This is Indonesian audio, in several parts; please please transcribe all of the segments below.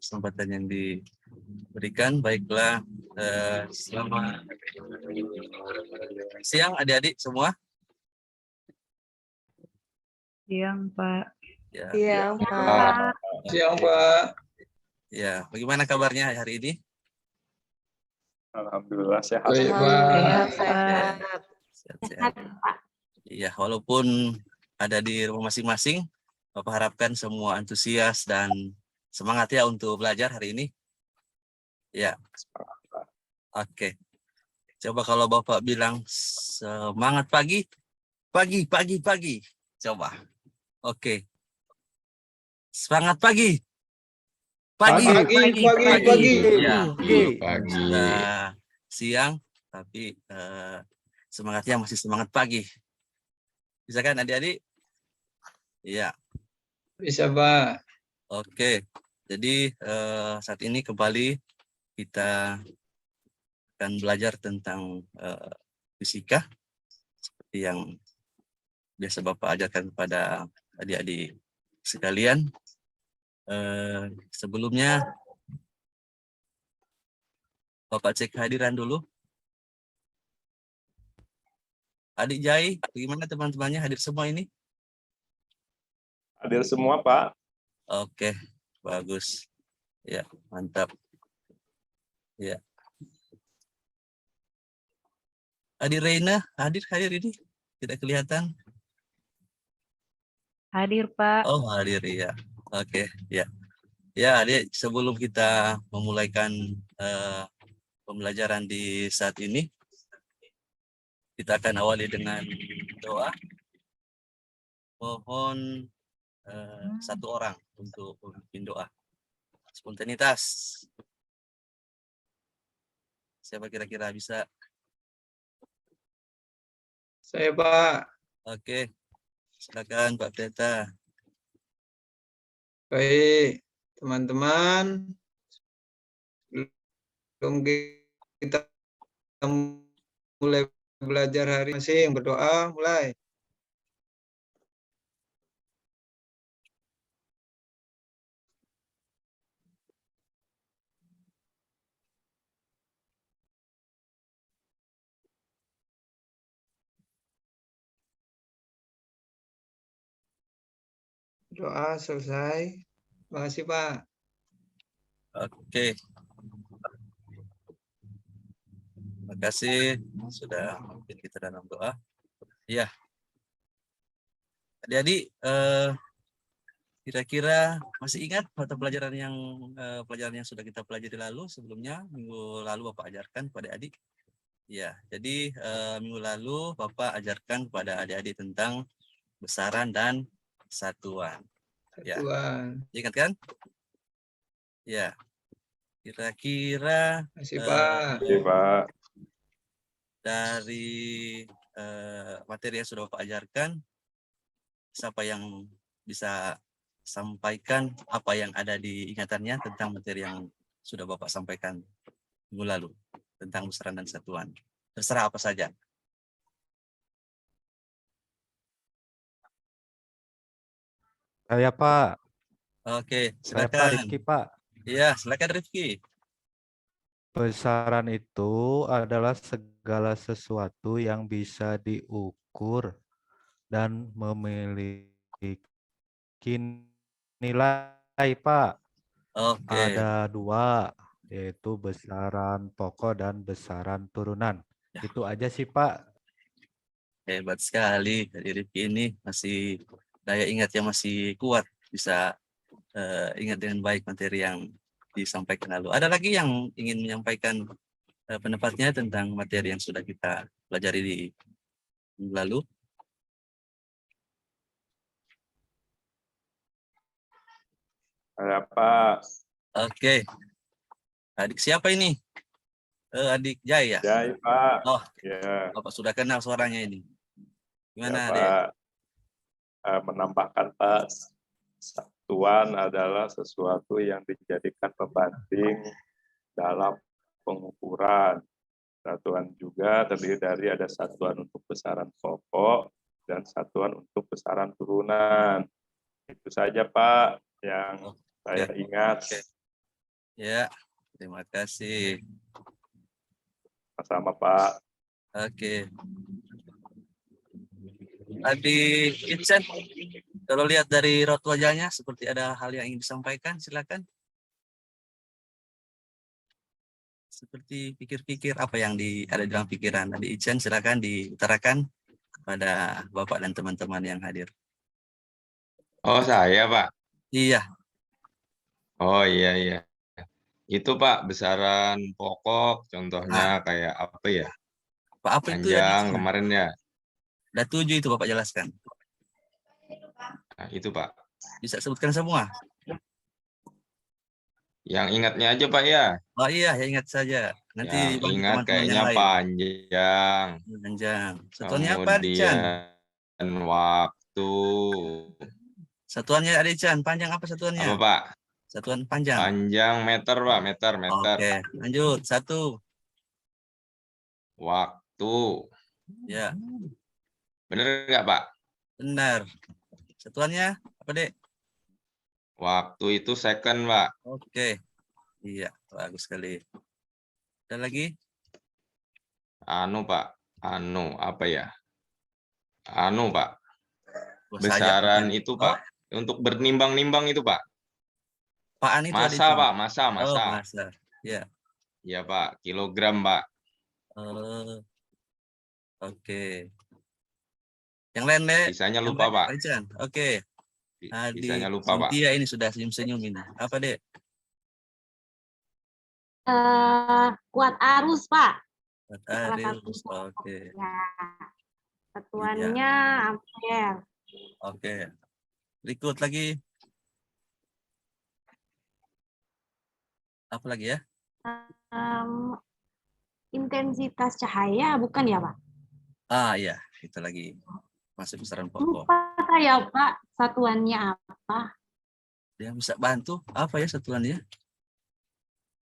kesempatan yang diberikan. Baiklah, selamat siang adik-adik semua. Siang, Pak. Ya, Siang, Pak. Siang, Pak. ya, bagaimana kabarnya hari ini? Alhamdulillah sehat. Baik, Pak. Alhamdulillah Sehat, sehat. Sehat-sehat. Iya, walaupun ada di rumah masing-masing, Bapak harapkan semua antusias dan semangat ya untuk belajar hari ini. Ya, oke. Coba kalau Bapak bilang semangat pagi, pagi. Coba. Oke. Semangat pagi. Pagi. Ya, Pagi. sudah siang, tapi semangatnya masih semangat pagi. Bisa kan adik-adik? Iya. Bisa, Pak. Oke. Jadi saat ini kembali kita akan belajar tentang fisika seperti yang biasa Bapak ajarkan kepada adik-adik sekalian. Sebelumnya Bapak cek kehadiran dulu. Adik Jai, bagaimana teman-temannya hadir semua ini? Hadir semua, Pak. Oke, bagus. Ya, mantap. Ya. Adik Reina hadir ini? Tidak kelihatan? Hadir, Pak. Oh, hadir ya. Oke, ya. Ya, adik, sebelum kita memulaikan pembelajaran di saat ini, kita akan awali dengan doa. Mohon satu orang untuk memimpin doa. Spontanitas. Siapa kira-kira bisa? Saya, Pak. Oke, silakan Pak Pendeta. Baik, teman-teman. Sebelum kita mulai belajar hari masing berdoa, mulai. Doa selesai. Terima kasih, Pak. Oke. Terima kasih sudah memimpin kita dalam doa. Ya. Adik-adik, kira-kira masih ingat mata pelajaran yang sudah kita pelajari lalu sebelumnya? Minggu lalu Bapak ajarkan kepada adik. Ya, jadi minggu lalu Bapak ajarkan kepada adik-adik tentang besaran dan satuan. Ya. Tuhan. Ingat kan? Ya. Kira-kira Terima kasih, Pak. Oke, Pak. dari materi yang sudah Bapak ajarkan, siapa yang bisa sampaikan apa yang ada di ingatannya tentang materi yang sudah Bapak sampaikan minggu lalu tentang besaran dan satuan? Terserah apa saja. Saya Pak. Oke, Saya Pak silakan. Rifki Pak. Iya, silakan Rifki. Besaran itu adalah segala sesuatu yang bisa diukur dan memiliki nilai Pak. Oke. Ada dua, yaitu besaran pokok dan besaran turunan. Ya. Itu aja sih Pak. Hebat sekali dari Rifki ini, masih daya ingatnya masih kuat, bisa ingat dengan baik materi yang disampaikan lalu. Ada lagi yang ingin menyampaikan pendapatnya tentang materi yang sudah kita pelajari di minggu lalu? Ada, Pak. Oke. Adik siapa ini? Adik Jai ya? Jai, Pak. Oh, Ya, Bapak sudah kenal suaranya ini. Gimana, ya, Adik? Pak. Menambahkan, Pak, satuan adalah sesuatu yang dijadikan pembanding dalam pengukuran. Satuan juga terdiri dari ada satuan untuk besaran pokok dan satuan untuk besaran turunan. Itu saja, Pak, yang saya ingat. Oke. Ya, terima kasih. Sama Pak. Oke. Tadi Ican, kalau lihat dari raut wajahnya seperti ada hal yang ingin disampaikan, silakan. Seperti pikir-pikir apa yang ada dalam pikiran. Tadi Ican, silakan diutarakan kepada Bapak dan teman-teman yang hadir. Oh, saya, Pak. Iya, Oh, iya. Itu, Pak, besaran pokok, contohnya kayak apa ya? Pak, apa itu ya? Panjang kemarin ya. Ada 7 itu Bapak jelaskan. Nah, itu, Pak. Bisa sebutkan semua? Yang ingatnya aja, Pak, ya. Oh iya, ya ingat saja. Nanti Yang dibantu ingat teman-teman kayaknya yang lain. panjang. Panjang. Satuannya apa, Chan? Kemudian waktu. Satuannya ada Chan. Panjang apa satuannya? Apa, Pak? Satuan panjang. Panjang meter, Pak. Meter. Oke, lanjut. 1. Waktu. Ya, Bener nggak, Pak? benar. Satuannya apa, Dek? Waktu itu second, Pak. Oke. Iya, bagus sekali. Ada lagi? Anu, Pak. Anu, apa ya? Anu, Pak. Bos Besaran aja. itu, Pak. Untuk bernimbang-nimbang itu, Pak. Apaan itu ada Masa, Chan? Pak. Masa. Oh, masa. Ya. Iya, Pak. Kilogram, Pak. Oke. Yang lain, Dek? Sisanya Yang lupa, lain, Pak. Chan. Oke. Sisanya lupa, Pak. Cynthia ini sudah senyum-senyum ini. Apa, Dek? Kuat arus, Pak. Ariel. Salah satu. Oke. Ya. Satuannya ampere. Oke. Berikut lagi. Apa lagi ya? Intensitas cahaya, bukan ya, Pak? Ah, iya. Itu lagi. Masuk besaran pokok. Lupa saya, Pak. Satuannya apa? Dia bisa bantu. Apa ya satuannya?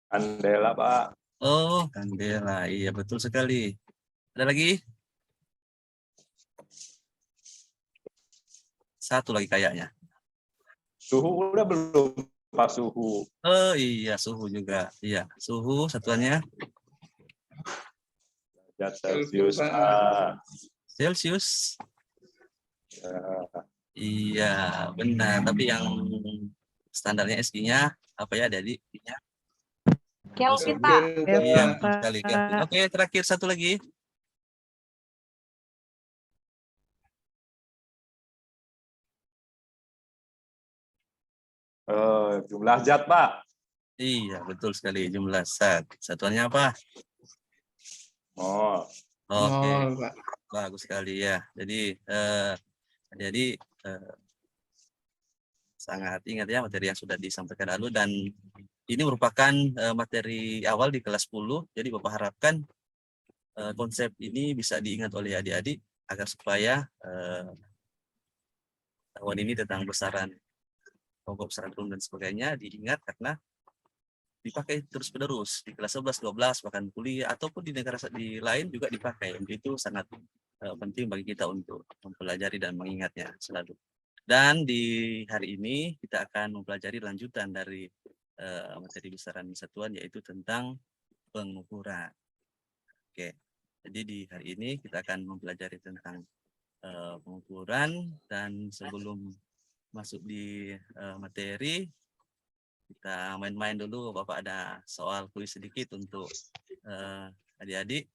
Kandela, Pak. Oh, kandela. Iya, betul sekali. Ada lagi? Satu lagi kayaknya. Suhu udah belum, Pak, suhu? Oh iya, suhu juga. Iya, suhu satuannya Derajat Celcius. Celcius. Ya. Iya, benar. Tapi yang standarnya SI-nya apa ya, Dedi? Kelvin, Pak. Iya, Pak. sekali. Oke, terakhir satu lagi. Jumlah zat, Pak. Iya, betul sekali. Jumlah zat. Satuannya apa? Oh, Oke, Mol, Pak. bagus sekali ya. Jadi, sangat ingat ya materi yang sudah disampaikan lalu, dan ini merupakan materi awal di kelas 10. Jadi Bapak harapkan konsep ini bisa diingat oleh adik-adik agar supaya tahun ini tentang besaran pokok, besaran turun dan sebagainya diingat, karena dipakai terus-menerus di kelas 11, 12, bahkan kuliah ataupun di negara di lain juga dipakai. Itu sangat penting bagi kita untuk mempelajari dan mengingatnya selalu. Dan di hari ini kita akan mempelajari lanjutan dari materi besaran satuan, yaitu tentang pengukuran. Oke, jadi di hari ini kita akan mempelajari tentang pengukuran, dan sebelum masuk di materi, kita main-main dulu. Bapak ada soal kuis sedikit untuk adik-adik.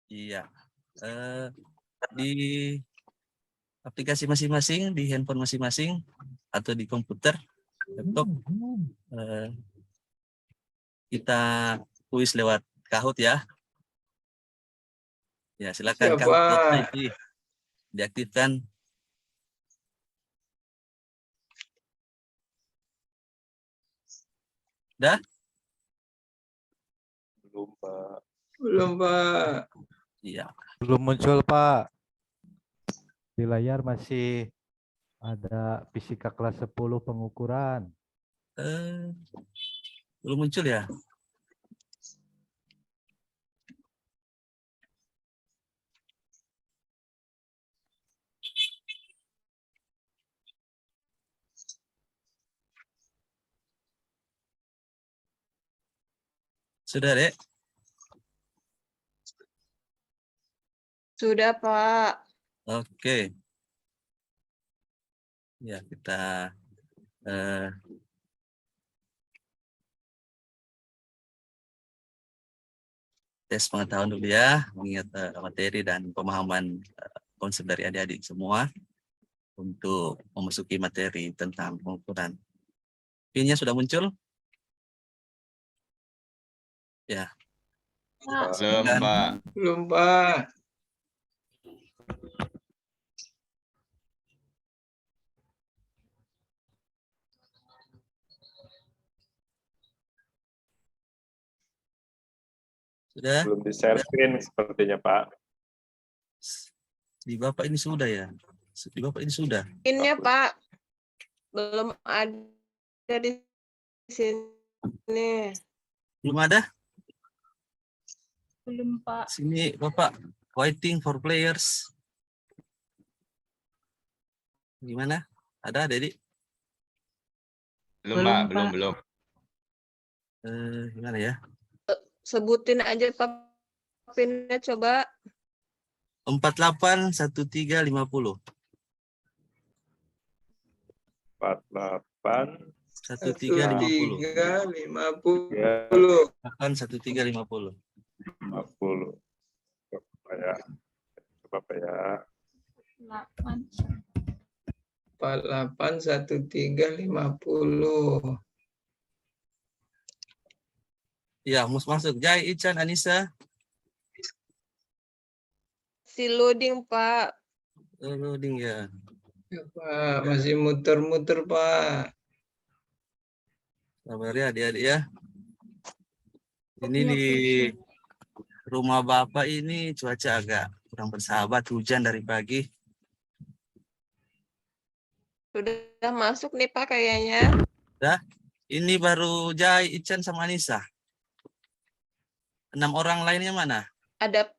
Iya, di aplikasi masing-masing, di handphone masing-masing atau di komputer, laptop, kita kuis lewat Kahoot ya. Ya, silakan Siapa? Kahoot.id diaktifkan. Dah? belum, Pak. Belum, Pak. Iya. Belum muncul, Pak. Di layar masih ada fisika kelas 10 pengukuran. Belum muncul ya? Sudah, Dek? Sudah, Pak. Oke. Ya, kita tes pengetahuan dulu ya, mengingat materi dan pemahaman konsep dari adik-adik semua untuk memasuki materi tentang pengukuran. PIN-nya sudah muncul? Ya. Belum, Silakan. Pak. Belum, Pak. Sudah? Belum di-share screen sepertinya, Pak. Di Bapak ini sudah ya? Di Bapak ini sudah? Ini Pak. Belum ada di sini. Belum ada? Belum, Pak. Sini Bapak, waiting for players. Gimana? Ada, Dedi? Belum, Belum, Pak. Pak. Belum. Gimana ya? Sebutin aja Pak PIN-nya coba. 481350. 48 1350. 1350. 1350. 50. Coba ya. Coba Pak ya. 481350. Ya, masuk. Jai, Ican, Anissa. Si loading Pak. Loading ya. Ya, Pak, masih muter-muter, Pak. Sabar ya, adik-adik ya. Ini di rumah Bapak ini cuaca agak kurang bersahabat, hujan dari pagi. Sudah masuk nih Pak kayaknya. Ini baru Jai, Ican, sama Anissa. 6 orang lainnya mana? Ada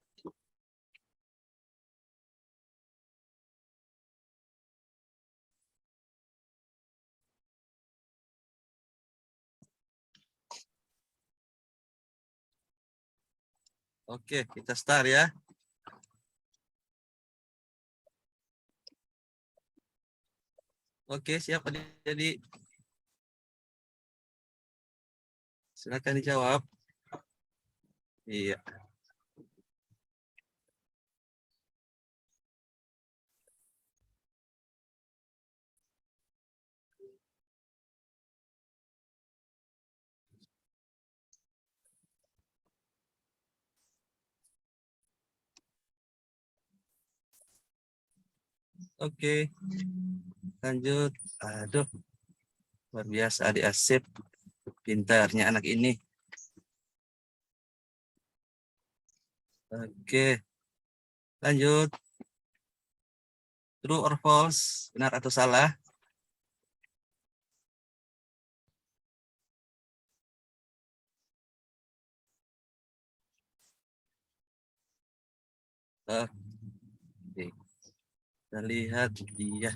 Oke, kita start ya. Oke, siapa jadi? Silakan dijawab. Iya. Oke. Lanjut. Aduh. Luar biasa adik Asep. Pintarnya anak ini. Oke. Lanjut. True or false? Benar atau salah? Oke. Kita lihat. Iya.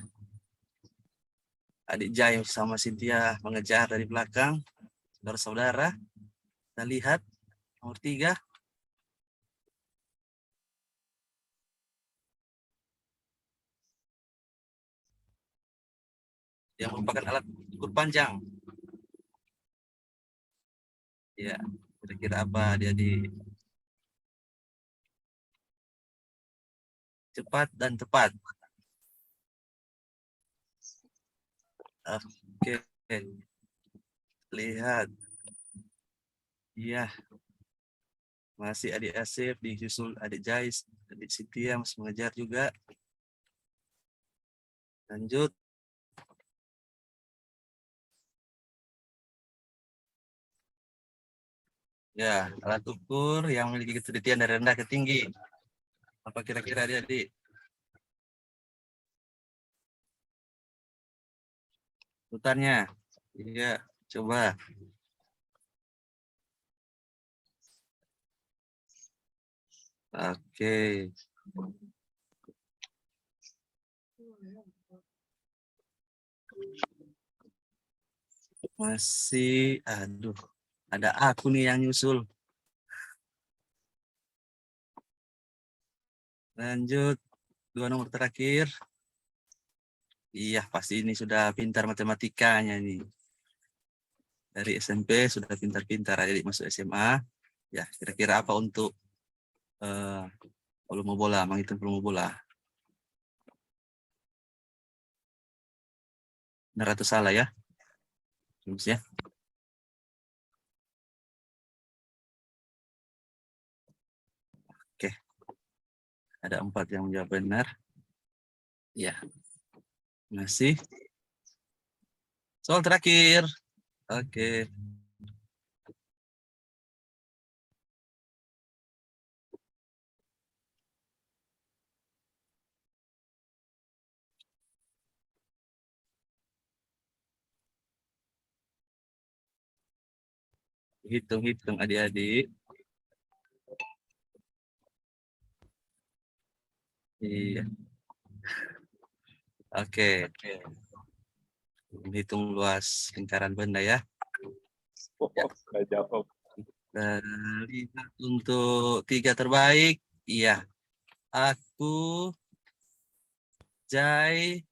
Adik Jai sama Cynthia mengejar dari belakang. Saudara-saudara. Kita lihat. Nomor 3. Yang merupakan alat ukur panjang. Ya, kira-kira apa dia di cepat dan tepat. Oke. Lihat. Iya. Masih adik Asif, disusul adik Jais, adik Cynthia masih mengejar juga. Lanjut. Ya, alat ukur yang memiliki ketelitian dari rendah ke tinggi. Apa kira-kira adik-adik? Urutannya. Iya, coba. Oke. Masih, aduh. Ada aku nih yang nyusul. Lanjut, 2 nomor terakhir. Iya, pasti ini sudah pintar matematikanya nih. Dari SMP sudah pintar-pintar, adik masuk SMA. Ya, kira-kira apa untuk volume bola, menghitung volume bola? Benar atau salah ya? Ya. Oke. Ada 4 yang menjawab benar. Ya. Masih. Soal terakhir. Oke. Hitung-hitung adik-adik. Iya. Oke. Hitung luas lingkaran benda ya. Nggak jawab. Lihat untuk 3 terbaik. Iya. Aku, Jai,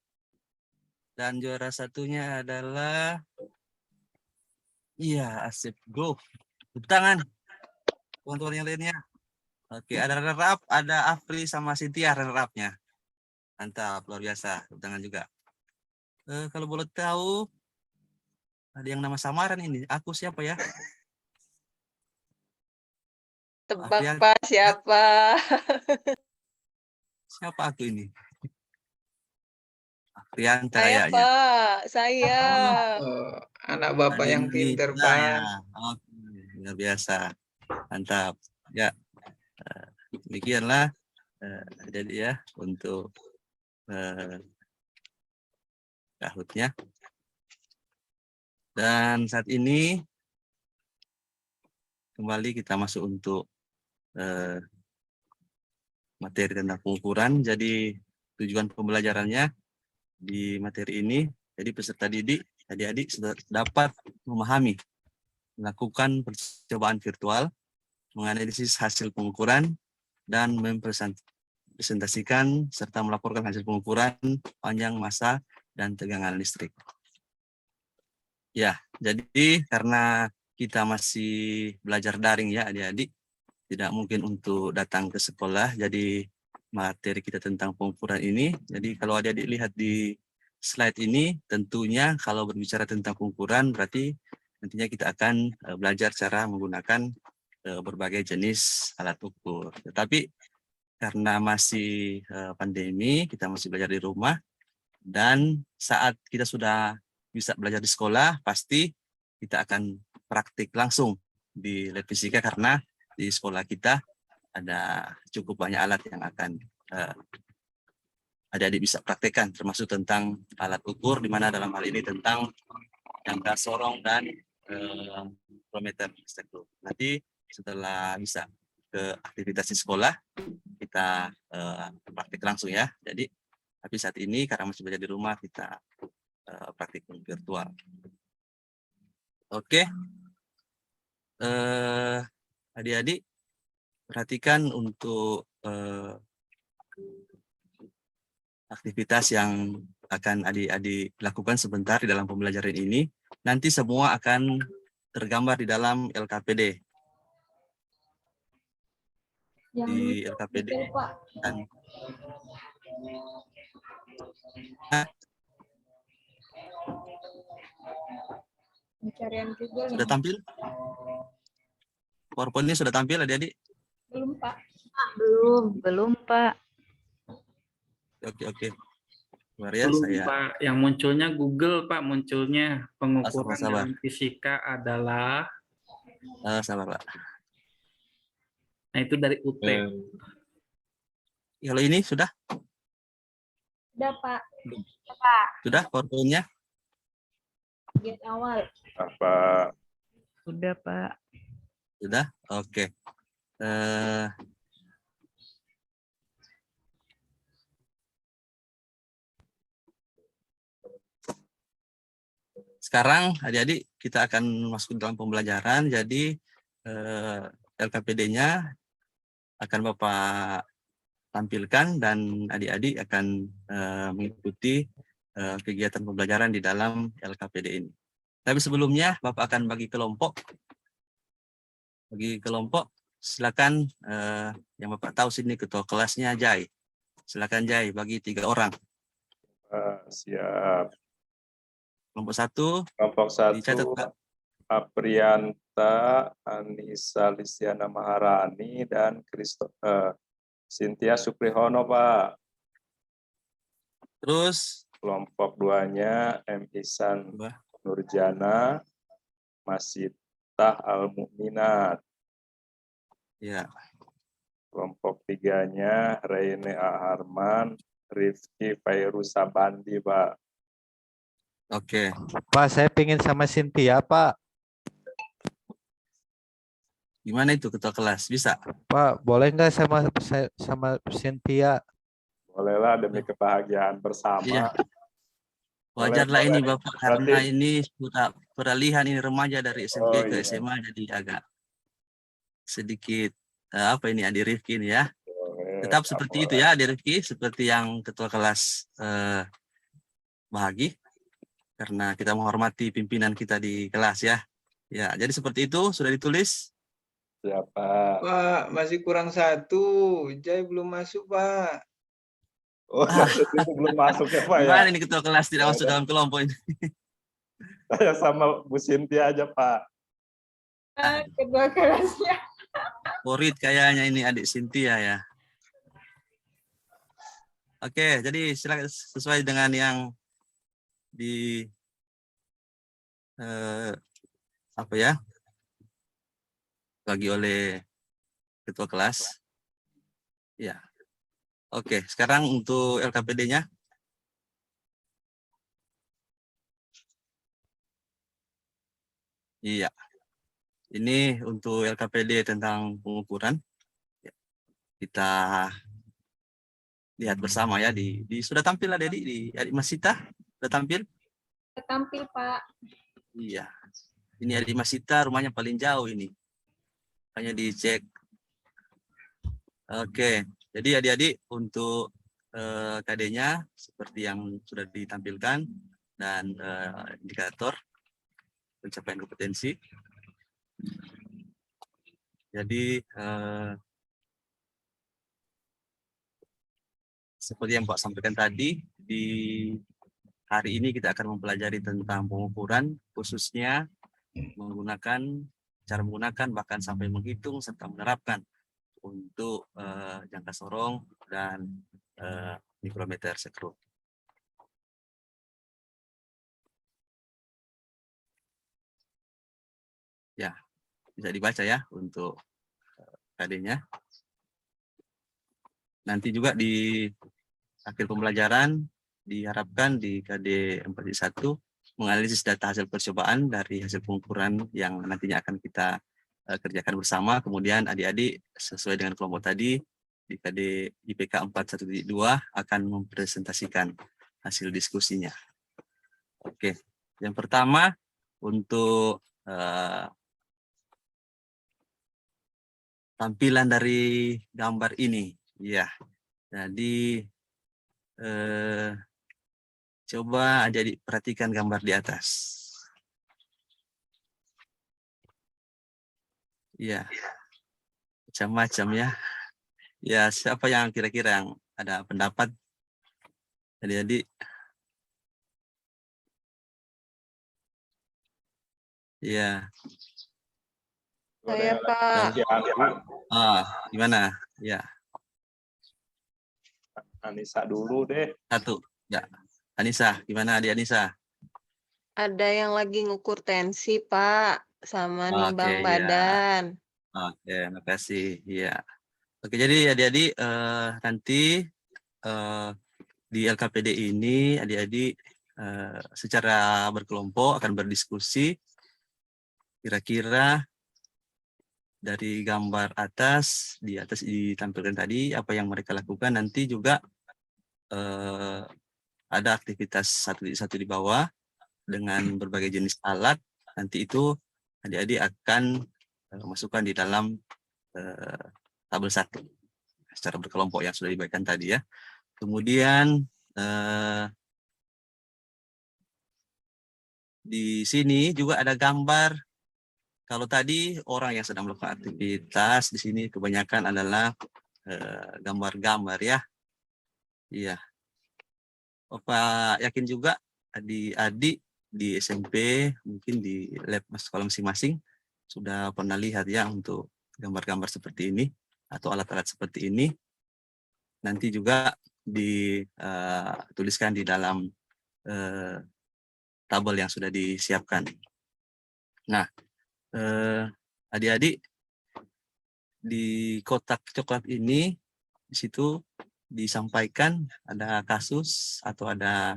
dan juara satunya adalah iya, Asep. Go. Tepuk tangan. Teman-teman yang lainnya. Oke, ada runner-up, ada Afri sama Cynthia runner-up-nya. Mantap, luar biasa. Tepuk tangan juga. Kalau boleh tahu, ada yang nama samaran ini. Aku siapa ya? Tebak Afrian. Pak siapa? Siapa aku ini? Afrianta Saya kayaknya. Pak, saya. Oh, anak bapak yang Adini pinter, saya. Pak. Oke, luar biasa. Mantap. Ya, demikianlah jadi ya untuk Kahoot-nya. Dan saat ini kembali kita masuk untuk materi tentang pengukuran. Jadi tujuan pembelajarannya di materi ini, jadi peserta didik, adik-adik sudah dapat memahami, melakukan percobaan virtual, menganalisis hasil pengukuran, dan mempresentasikan serta melaporkan hasil pengukuran panjang masa dan tegangan listrik. Ya, jadi karena kita masih belajar daring ya adik-adik, tidak mungkin untuk datang ke sekolah, jadi materi kita tentang pengukuran ini. Jadi kalau adik-adik lihat di slide ini, tentunya kalau berbicara tentang pengukuran, berarti nantinya kita akan belajar cara menggunakan berbagai jenis alat ukur. Tetapi karena masih pandemi, kita masih belajar di rumah, dan saat kita sudah bisa belajar di sekolah, pasti kita akan praktik langsung di lab fisika karena di sekolah kita ada cukup banyak alat yang akan adik-adik bisa praktekkan, termasuk tentang alat ukur, di mana dalam hal ini tentang jangka sorong dan micrometer. Nanti setelah bisa ke aktivitas di sekolah, kita praktik langsung ya. Jadi, tapi saat ini karena masih belajar di rumah, kita praktik virtual. Oke, adik-adik perhatikan untuk aktivitas yang akan adik-adik lakukan sebentar di dalam pembelajaran ini. Nanti semua akan tergambar di dalam LKPD. Di LKPD. Dan sudah tampil? PowerPoint-nya sudah tampil adik-adik? Belum, Pak. Belum, Pak. Oke. Maria, Belum, saya. Pak. Yang munculnya Google, Pak. Munculnya pengukuran sabar. dalam fisika adalah. Sabar, Pak. Nah, itu dari UT. Kalau ini sudah? Sudah, Pak. Sudah PowerPoint-nya? Bagian awal. Apa? Sudah, Pak. Sudah? Oke. Sekarang adik-adik kita akan masuk dalam pembelajaran. Jadi LKPD-nya akan Bapak tampilkan dan adik-adik akan mengikuti kegiatan pembelajaran di dalam LKPD ini. Tapi sebelumnya Bapak akan bagi kelompok. Silakan yang Bapak tahu sini ketua kelasnya Jai. Silakan Jai bagi 3 orang. Siap. Kelompok 1 Kelompok 1, dicatat Pak. Aprianta, Anissa Listiana Maharani, dan Cynthia Sukrihono, Pak. Terus Kelompok 2-nya M. Ihsan Dua. Nurjana, Masitah Al-Mu'minat. Ya, Kelompok 3-nya Reine A. Harman, Rifki Fairusabandi, Pak. oke. Pak, saya pingin sama Cynthia, Pak. Gimana itu ketua kelas? Bisa? Pak, boleh nggak sama Cynthia? Bolehlah demi kebahagiaan bersama. Iya. Wajarlah Boleh, ini boleh. Bapak karena Berarti- ini sudah peralihan ini remaja dari SMP Oh, ke iya. SMA, jadi agak sedikit apa ini Adi Rifki ini ya. Boleh, Tetap Pak, seperti boleh. itu ya Adi Rifki, seperti yang ketua kelas bahagi, karena kita menghormati pimpinan kita di kelas ya. Ya, jadi seperti itu sudah ditulis. Siapa? Pak, masih kurang 1. Jai belum masuk, Pak. Oh, itu belum masuk ya, Pak ya. Gimana ini ketua kelas tidak Ya, masuk dalam kelompok ini? Saya sama Bu Cynthia aja, Pak. Kedua kelasnya. Favorit kayaknya ini adik Cynthia ya. Oke, jadi silakan sesuai dengan yang di apa ya, bagi oleh ketua kelas. Ya. Oke, sekarang untuk LKPD-nya. Iya. Ini untuk LKPD tentang pengukuran. Ya. Kita lihat bersama ya sudah tampil ada di Adik Masita sudah tampil? Tampil, Pak. Iya. Ini Adik Masita rumahnya paling jauh ini. Hanya dicek. Oke. Jadi adik-adik untuk KD-nya seperti yang sudah ditampilkan dan indikator pencapaian kompetensi. Jadi seperti yang Pak sampaikan tadi, di hari ini kita akan mempelajari tentang pengukuran, khususnya cara menggunakan bahkan sampai menghitung serta menerapkan untuk jangka sorong dan mikrometer sekrup. Ya, bisa dibaca ya untuk KD-nya. Nanti juga di akhir pembelajaran diharapkan di KD 4.1 menganalisis data hasil percobaan dari hasil pengukuran yang nantinya akan kita kerjakan bersama. Kemudian adik-adik sesuai dengan kelompok tadi di KD IPK 4.1.2 akan mempresentasikan hasil diskusinya. Oke, yang pertama untuk tampilan dari gambar ini. Ya, jadi coba adik-adik perhatikan gambar di atas. Ya, macam-macam ya. Ya, siapa yang kira-kira yang ada pendapat? Adik-adik. Ya. Saya, Pak. Gimana? Ya. Anissa dulu deh. Satu. Ya. Anissa, gimana adik Anissa? Ada yang lagi ngukur tensi, Pak, sama nimbang ya. badan. Oke, makasih. Ya. Oke, jadi adik-adik nanti di LKPD ini adik-adik secara berkelompok akan berdiskusi kira-kira dari gambar atas ditampilkan tadi apa yang mereka lakukan. Nanti juga ada aktivitas satu di bawah dengan berbagai jenis alat. Nanti itu adik-adik akan masukkan di dalam tabel 1. secara berkelompok yang sudah dibagikan tadi ya. Kemudian di sini juga ada gambar. Kalau tadi orang yang sedang melakukan aktivitas, di sini kebanyakan adalah gambar-gambar ya. Iya. Bapak yakin juga adik-adik di SMP mungkin di lab sekolah masing-masing sudah pernah lihat ya untuk gambar-gambar seperti ini atau alat-alat seperti ini. Nanti juga dituliskan di dalam tabel yang sudah disiapkan. Nah, adik-adik di kotak coklat ini di situ disampaikan ada kasus atau ada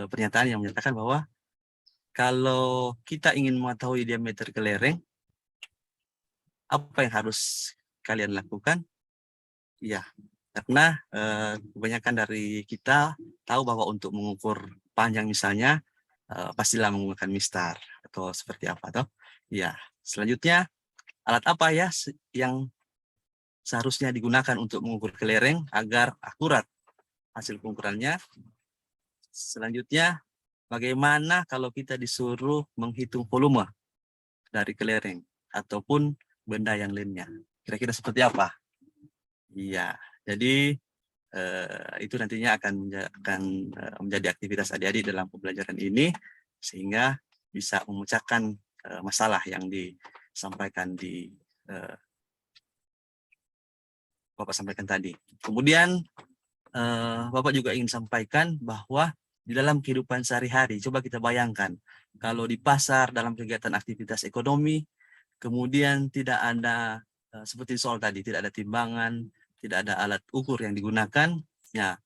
pernyataan yang menyatakan bahwa kalau kita ingin mengetahui diameter kelereng, apa yang harus kalian lakukan? Ya, karena kebanyakan dari kita tahu bahwa untuk mengukur panjang misalnya pastilah menggunakan mistar atau seperti apa toh? Ya, selanjutnya alat apa ya yang seharusnya digunakan untuk mengukur kelereng agar akurat hasil pengukurannya? Selanjutnya, bagaimana kalau kita disuruh menghitung volume dari kelereng ataupun benda yang lainnya? Kira-kira seperti apa? Iya, jadi itu nantinya akan menjadi aktivitas adik-adik dalam pembelajaran ini sehingga bisa memecahkan masalah yang disampaikan di Bapak sampaikan tadi. Kemudian Bapak juga ingin sampaikan bahwa di dalam kehidupan sehari-hari, coba kita bayangkan kalau di pasar dalam kegiatan aktivitas ekonomi, kemudian tidak ada seperti soal tadi, tidak ada timbangan, tidak ada alat ukur yang digunakan, ya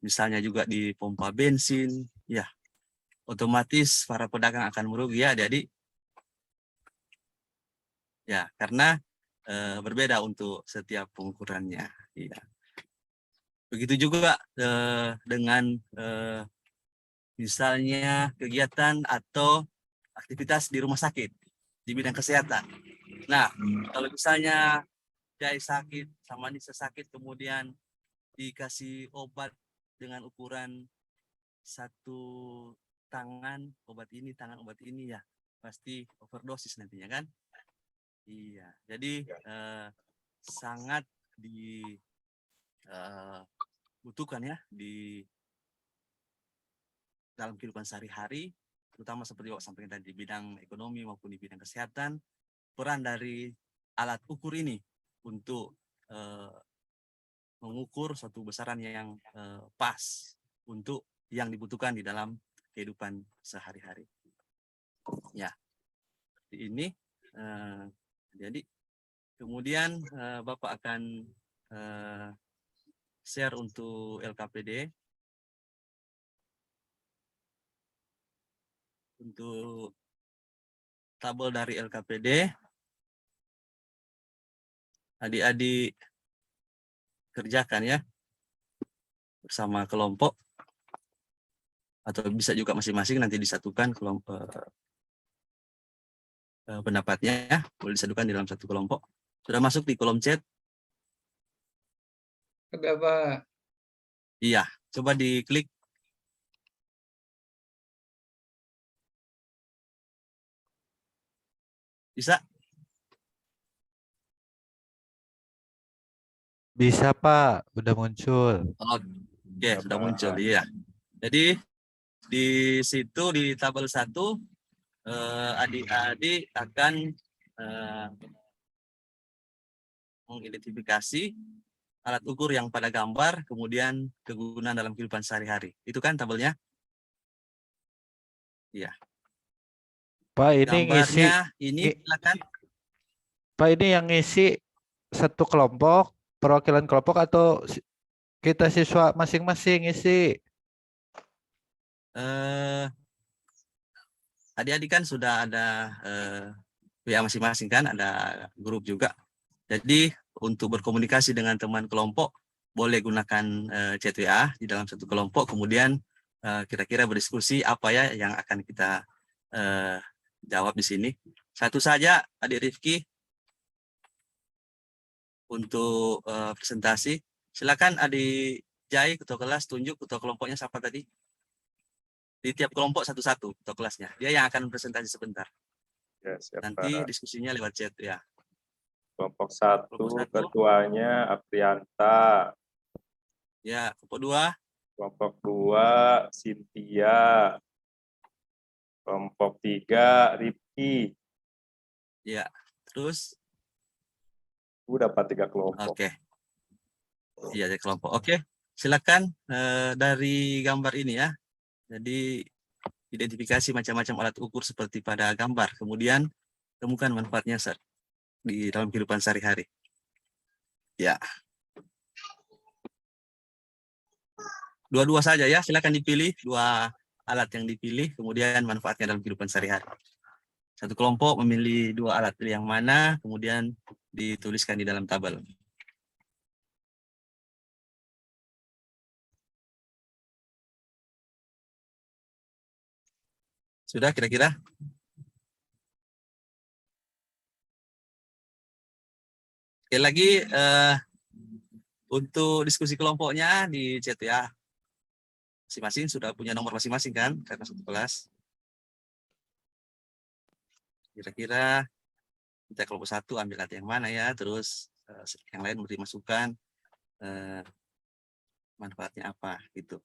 misalnya juga di pompa bensin, ya otomatis para pedagang akan merugi ya adik-adik. Ya, karena berbeda untuk setiap pengukurannya. Ya. Begitu juga dengan misalnya kegiatan atau aktivitas di rumah sakit di bidang kesehatan. Nah, kalau misalnya Jai sakit, sama Nisa sakit, kemudian dikasih obat dengan ukuran satu tangan obat ini, tangan obat ini ya pasti overdosis nantinya kan? Iya, jadi sangat dibutuhkan ya di dalam kehidupan sehari-hari, terutama seperti Bapak sampaikan tadi di bidang ekonomi maupun di bidang kesehatan, peran dari alat ukur ini untuk mengukur suatu besaran yang pas untuk yang dibutuhkan di dalam kehidupan sehari-hari. Ya, ini jadi kemudian Bapak akan share untuk LKPD untuk tabel dari LKPD. Adik-adik kerjakan ya bersama kelompok atau bisa juga masing-masing nanti disatukan kelompok pendapatnya ya, boleh disatukan di dalam satu kelompok. Sudah masuk di kolom chat? Ada Pak. Iya, coba diklik. Bisa? Bisa Pak, udah muncul. Oke, sudah muncul. Iya. Jadi di situ di tabel 1 adik-adik akan mengidentifikasi alat ukur yang pada gambar, kemudian kegunaan dalam kehidupan sehari-hari. Itu kan tabelnya? Iya. Pak ini ngisi, Gambarnya ini silakan. Pak ini yang ngisi satu kelompok, perwakilan kelompok atau kita siswa masing-masing ngisi? Adik-adik kan sudah ada WA masing-masing kan, ada grup juga. Jadi untuk berkomunikasi dengan teman kelompok boleh gunakan chat WA di dalam satu kelompok, kemudian kira-kira berdiskusi apa ya yang akan kita jawab di sini. Satu saja, Adik Rifki. untuk presentasi. Silakan Adik Jai, ketua kelas, tunjuk ketua kelompoknya siapa tadi. Di tiap kelompok satu-satu ketua kelasnya. Dia yang akan presentasi sebentar. Ya, siap, Nanti Pak. diskusinya lewat chat ya. Kelompok 1, Kelompok 1. ketuanya Aprianta. Ya, kelompok 2. Kelompok 2, Cynthia. Kelompok 3, Rifki. Ya, terus Dapat 3 kelompok. oke. Iya, dari kelompok. Oke, silakan dari gambar ini ya. Jadi identifikasi macam-macam alat ukur seperti pada gambar. Kemudian temukan manfaatnya di dalam kehidupan sehari-hari. Ya. Dua-dua saja ya, silakan dipilih 2 alat yang dipilih, kemudian manfaatnya dalam kehidupan sehari-hari. Satu kelompok memilih 2 alat, pilih yang mana, kemudian dituliskan di dalam tabel. Sudah kira-kira? Sekali lagi untuk diskusi kelompoknya di chat ya. Masing-masing sudah punya nomor masing-masing kan, karena satu kelas. Kira-kira kita kelompok 1 ambil alat yang mana ya, terus yang lain beri masukan manfaatnya apa gitu.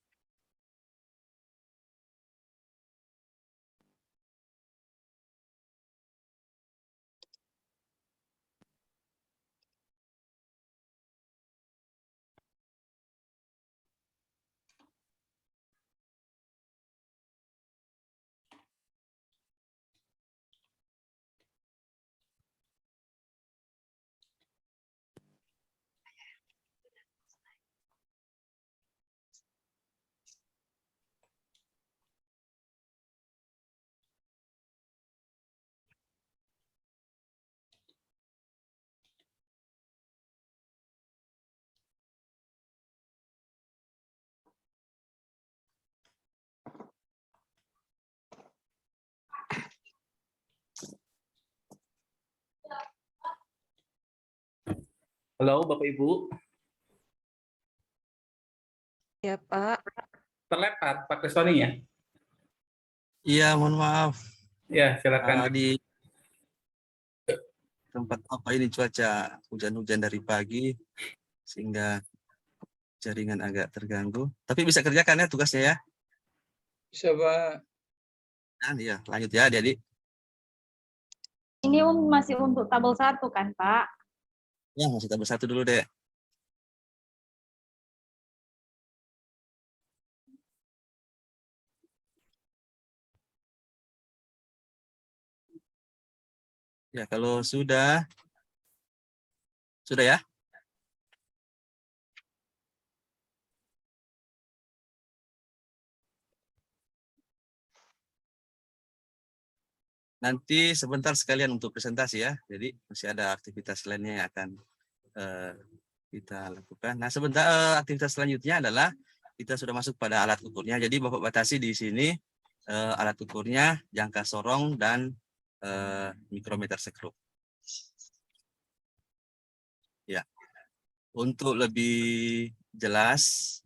Halo Bapak Ibu, Ya, Pak. terlihat Pak Kristoni ya? Iya, mohon maaf. Ya, silakan. Di tempat apa ini cuaca hujan-hujan dari pagi sehingga jaringan agak terganggu. Tapi bisa kerjakan ya tugasnya ya. Bisa, Pak. Nah, iya, lanjut ya adik-adik. Ini masih untuk tabel 1 kan, Pak? Ya, masih tabel 1 dulu deh. Ya, kalau sudah ya. Nanti sebentar sekalian untuk presentasi ya. Jadi masih ada aktivitas lainnya yang akan kita lakukan. Nah, sebentar aktivitas selanjutnya adalah kita sudah masuk pada alat ukurnya. Jadi Bapak batasi di sini alat ukurnya jangka sorong dan mikrometer sekrup. Ya. Untuk lebih jelas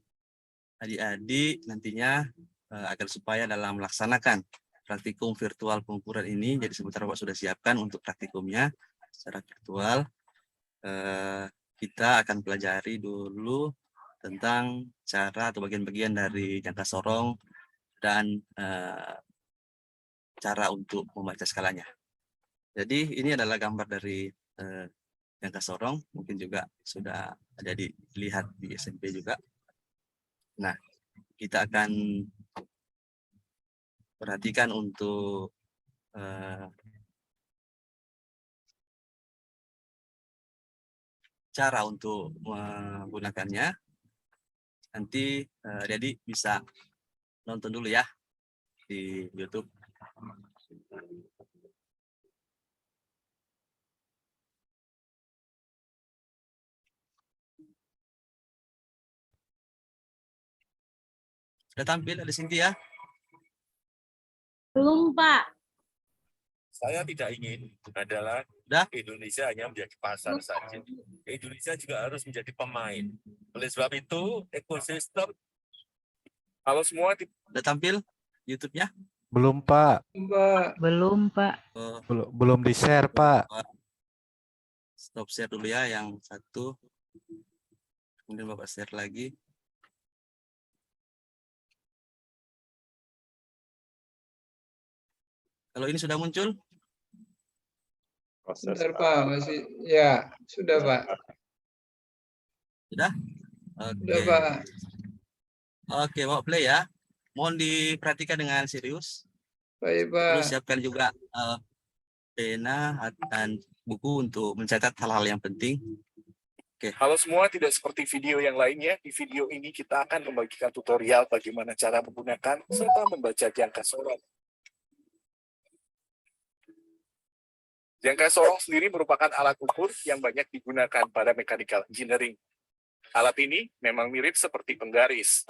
adik-adik nantinya agar supaya dalam melaksanakan praktikum virtual pengukuran ini, jadi sebentar Bapak sudah siapkan untuk praktikumnya secara virtual. Kita akan pelajari dulu tentang cara atau bagian-bagian dari jangka sorong dan cara untuk membaca skalanya. Jadi ini adalah gambar dari jangka sorong, mungkin juga sudah ada dilihat di SMP juga. Nah, kita akan perhatikan untuk cara untuk menggunakannya. Nanti jadi bisa nonton dulu ya di YouTube. Sudah tampil ada Cynthia? Belum, Pak. Saya tidak ingin adalah Udah? Indonesia hanya menjadi pasar saja. Indonesia juga harus menjadi pemain. Oleh sebab itu, ekosistem kalau semua Udah tampil YouTube-nya? Belum, Pak. Pak. Belum, Pak. Oh, Belum di-share, Pak. stop share dulu ya yang satu. Kemudian Bapak share lagi. Kalau ini sudah muncul? Proses, Bentar Pak, masih ya sudah Pak. Sudah? Sudah Oke. Pak. Oke, Bapak play ya. Mohon diperhatikan dengan serius. Baik Terus Pak. siapkan juga pena dan buku untuk mencatat hal-hal yang penting. Kalau semua tidak seperti video yang lainnya, di video ini kita akan membagikan tutorial bagaimana cara menggunakan serta membaca jangka sorong. Jangka sorong sendiri merupakan alat ukur yang banyak digunakan pada mechanical engineering. Alat ini memang mirip seperti penggaris.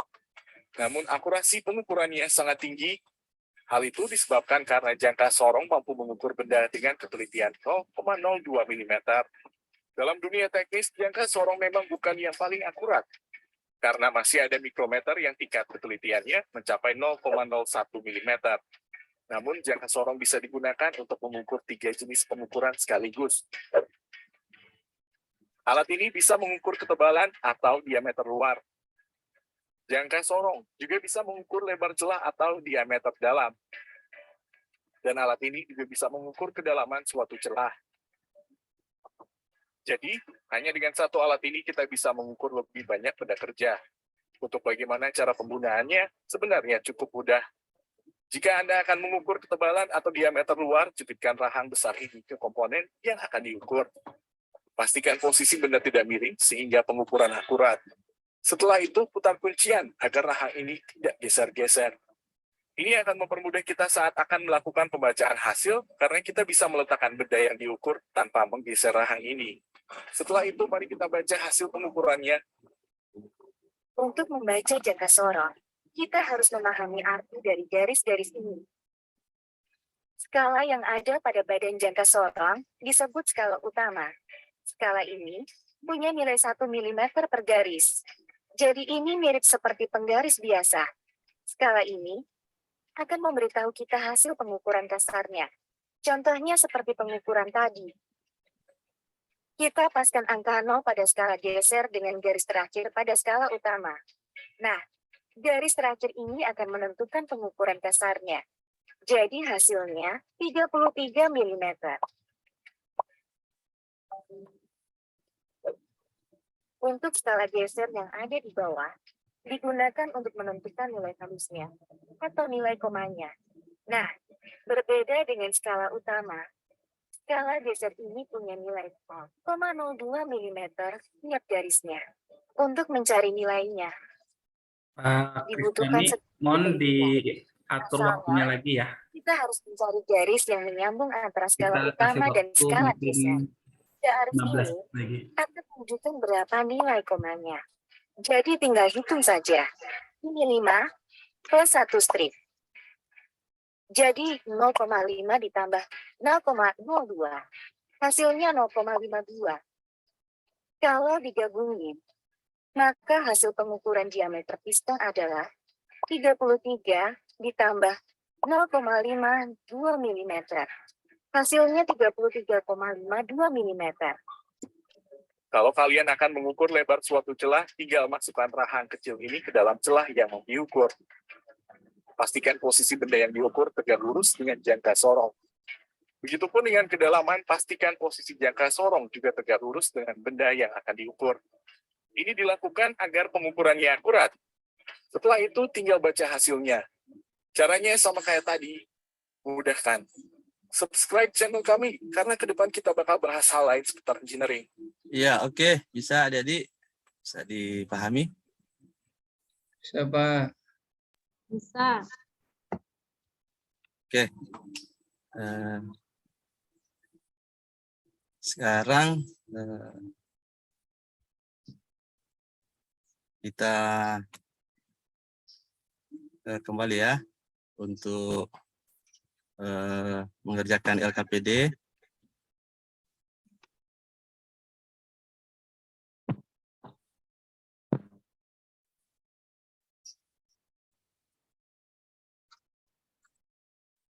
Namun akurasi pengukurannya sangat tinggi. Hal itu disebabkan karena jangka sorong mampu mengukur benda dengan ketelitian 0,02 mm. Dalam dunia teknis, jangka sorong memang bukan yang paling akurat, karena masih ada mikrometer yang tingkat ketelitiannya mencapai 0,01 mm. Namun, jangka sorong bisa digunakan untuk mengukur 3 jenis pengukuran sekaligus. Alat ini bisa mengukur ketebalan atau diameter luar. Jangka sorong juga bisa mengukur lebar celah atau diameter dalam. Dan alat ini juga bisa mengukur kedalaman suatu celah. Jadi, hanya dengan satu alat ini kita bisa mengukur lebih banyak benda kerja. Untuk bagaimana cara penggunaannya, sebenarnya cukup mudah. Jika Anda akan mengukur ketebalan atau diameter luar, jepitkan rahang besar ini ke komponen yang akan diukur. Pastikan posisi benda tidak miring sehingga pengukuran akurat. Setelah itu, putar kuncian agar rahang ini tidak geser-geser. Ini akan mempermudah kita saat akan melakukan pembacaan hasil, karena kita bisa meletakkan benda yang diukur tanpa menggeser rahang ini. Setelah itu, mari kita baca hasil pengukurannya. Untuk membaca jangka sorong, kita harus memahami arti dari garis-garis ini. Skala yang ada pada badan jangka sorong disebut skala utama. Skala ini punya nilai 1 mm per garis. Jadi ini mirip seperti penggaris biasa. Skala ini akan memberitahu kita hasil pengukuran kasarnya. Contohnya seperti pengukuran tadi. Kita paskan angka 0 pada skala geser dengan garis terakhir pada skala utama. Nah, garis terakhir ini akan menentukan pengukuran kasarnya. Jadi hasilnya 33 mm. Untuk skala geser yang ada di bawah, digunakan untuk menentukan nilai halusnya atau nilai komanya. Nah, berbeda dengan skala utama. Skala geser ini punya nilai 0,02 mm tiap garisnya. Untuk mencari nilainya, Pak dibutuhkan Kristiani, mohon diatur waktunya lagi ya. kita harus mencari garis yang menyambung antara skala Kita kasih utama dan waktu skala mungkin geser. Garis 15 ini lagi. akan menunjukkan berapa nilai komanya. Jadi tinggal hitung saja. Ini 5 plus 1 strip. Jadi 0,5 ditambah 0,02. Hasilnya 0,52. Kalau digabungin, maka hasil pengukuran diameter piston adalah 33 ditambah 0,52 mm. Hasilnya 33,52 mm. Kalau kalian akan mengukur lebar suatu celah, tinggal masukkan rahang kecil ini ke dalam celah yang mau diukur. Pastikan posisi benda yang diukur tegak lurus dengan jangka sorong. Begitupun dengan kedalaman, pastikan posisi jangka sorong juga tegak lurus dengan benda yang akan diukur. Ini dilakukan agar pengukurannya akurat. Setelah itu tinggal baca hasilnya. Caranya sama kayak tadi, mudah kan? Subscribe channel kami, karena ke depan kita bakal bahas hal lain seputar engineering. Iya, oke. Bisa adik-adik? Bisa dipahami? Bisa Pak. Bisa. Oke. Sekarang kita kembali ya untuk mengerjakan LKPD.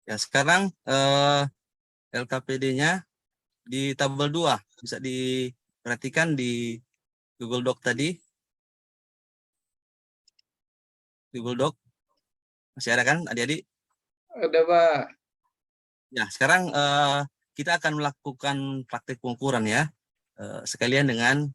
Ya, sekarang LKPD-nya di tabel 2 bisa diperhatikan di Google Doc tadi. Google Doc masih ada kan adik-adik? Ada Pak. Ya, sekarang kita akan melakukan praktik pengukuran ya, sekalian dengan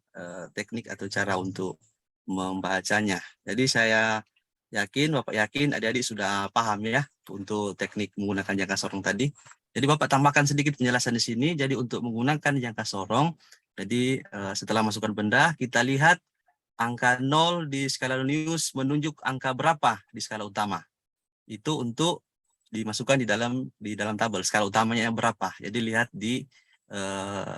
teknik atau cara untuk membacanya. Jadi saya yakin, Bapak yakin adik-adik sudah paham ya untuk teknik menggunakan jangka sorong tadi. Jadi Bapak tambahkan sedikit penjelasan di sini. Jadi untuk menggunakan jangka sorong, jadi setelah masukkan benda, kita lihat angka 0 di skala Lonius menunjuk angka berapa di skala utama. Itu untuk dimasukkan di dalam tabel skala utamanya yang berapa. Jadi lihat di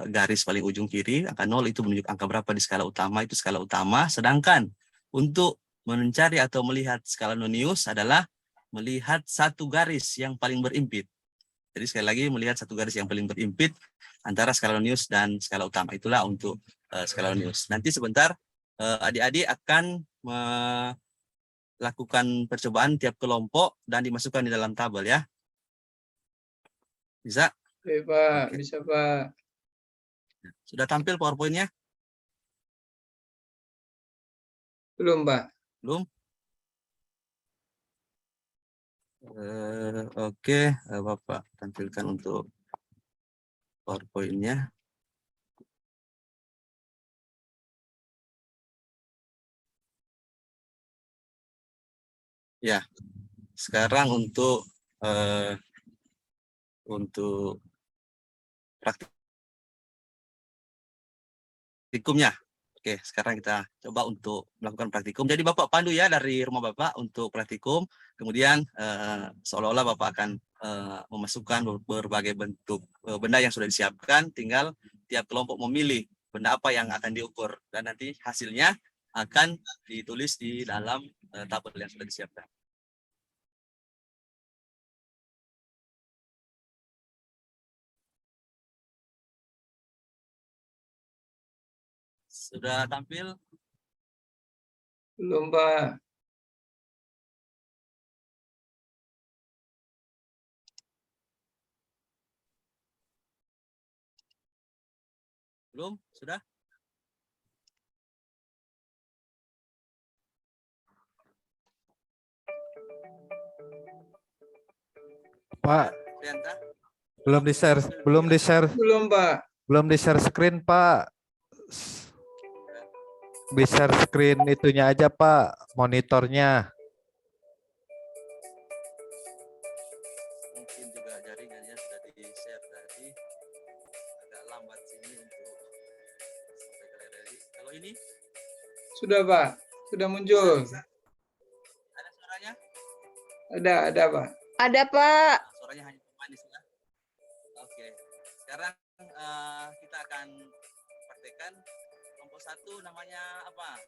garis paling ujung kiri, angka 0 itu menunjuk angka berapa di skala utama, itu skala utama. Sedangkan untuk mencari atau melihat skala Lonius adalah melihat satu garis yang paling berimpit. Jadi sekali lagi melihat satu garis yang paling berimpit antara skala Lonius dan skala utama. Itulah untuk skala Lonius. Nanti sebentar adik-adik akan melakukan percobaan tiap kelompok dan dimasukkan di dalam tabel ya. Bisa? Oke Pak, Oke. bisa Pak. Sudah tampil PowerPoint-nya? Belum Pak. Belum? Oke, Bapak tampilkan untuk PowerPoint-nya. Ya, sekarang untuk praktikumnya. Oke, sekarang kita coba untuk melakukan praktikum. Jadi Bapak pandu ya dari rumah Bapak untuk praktikum. Kemudian seolah-olah Bapak akan memasukkan berbagai bentuk benda yang sudah disiapkan. Tinggal tiap kelompok memilih benda apa yang akan diukur. Dan nanti hasilnya akan ditulis di dalam tabel yang sudah disiapkan. Sudah tampil? Belum Pak. Belum? Sudah? Pak, Prianta? belum di-share, Belum Pak. belum di-share screen, Pak. Bisa screen itunya aja, Pak, monitornya. Mungkin juga jaringannya sudah di-share tadi. Agak lambat sini untuk sampai ke layar. Kalau ini Sudah Pak. Sudah muncul. ada suaranya? Ada Pak. Ada, Pak. Nah, suaranya hanya manis ya. Oke. Sekarang kita akan praktekkan kelompok 1 namanya apa?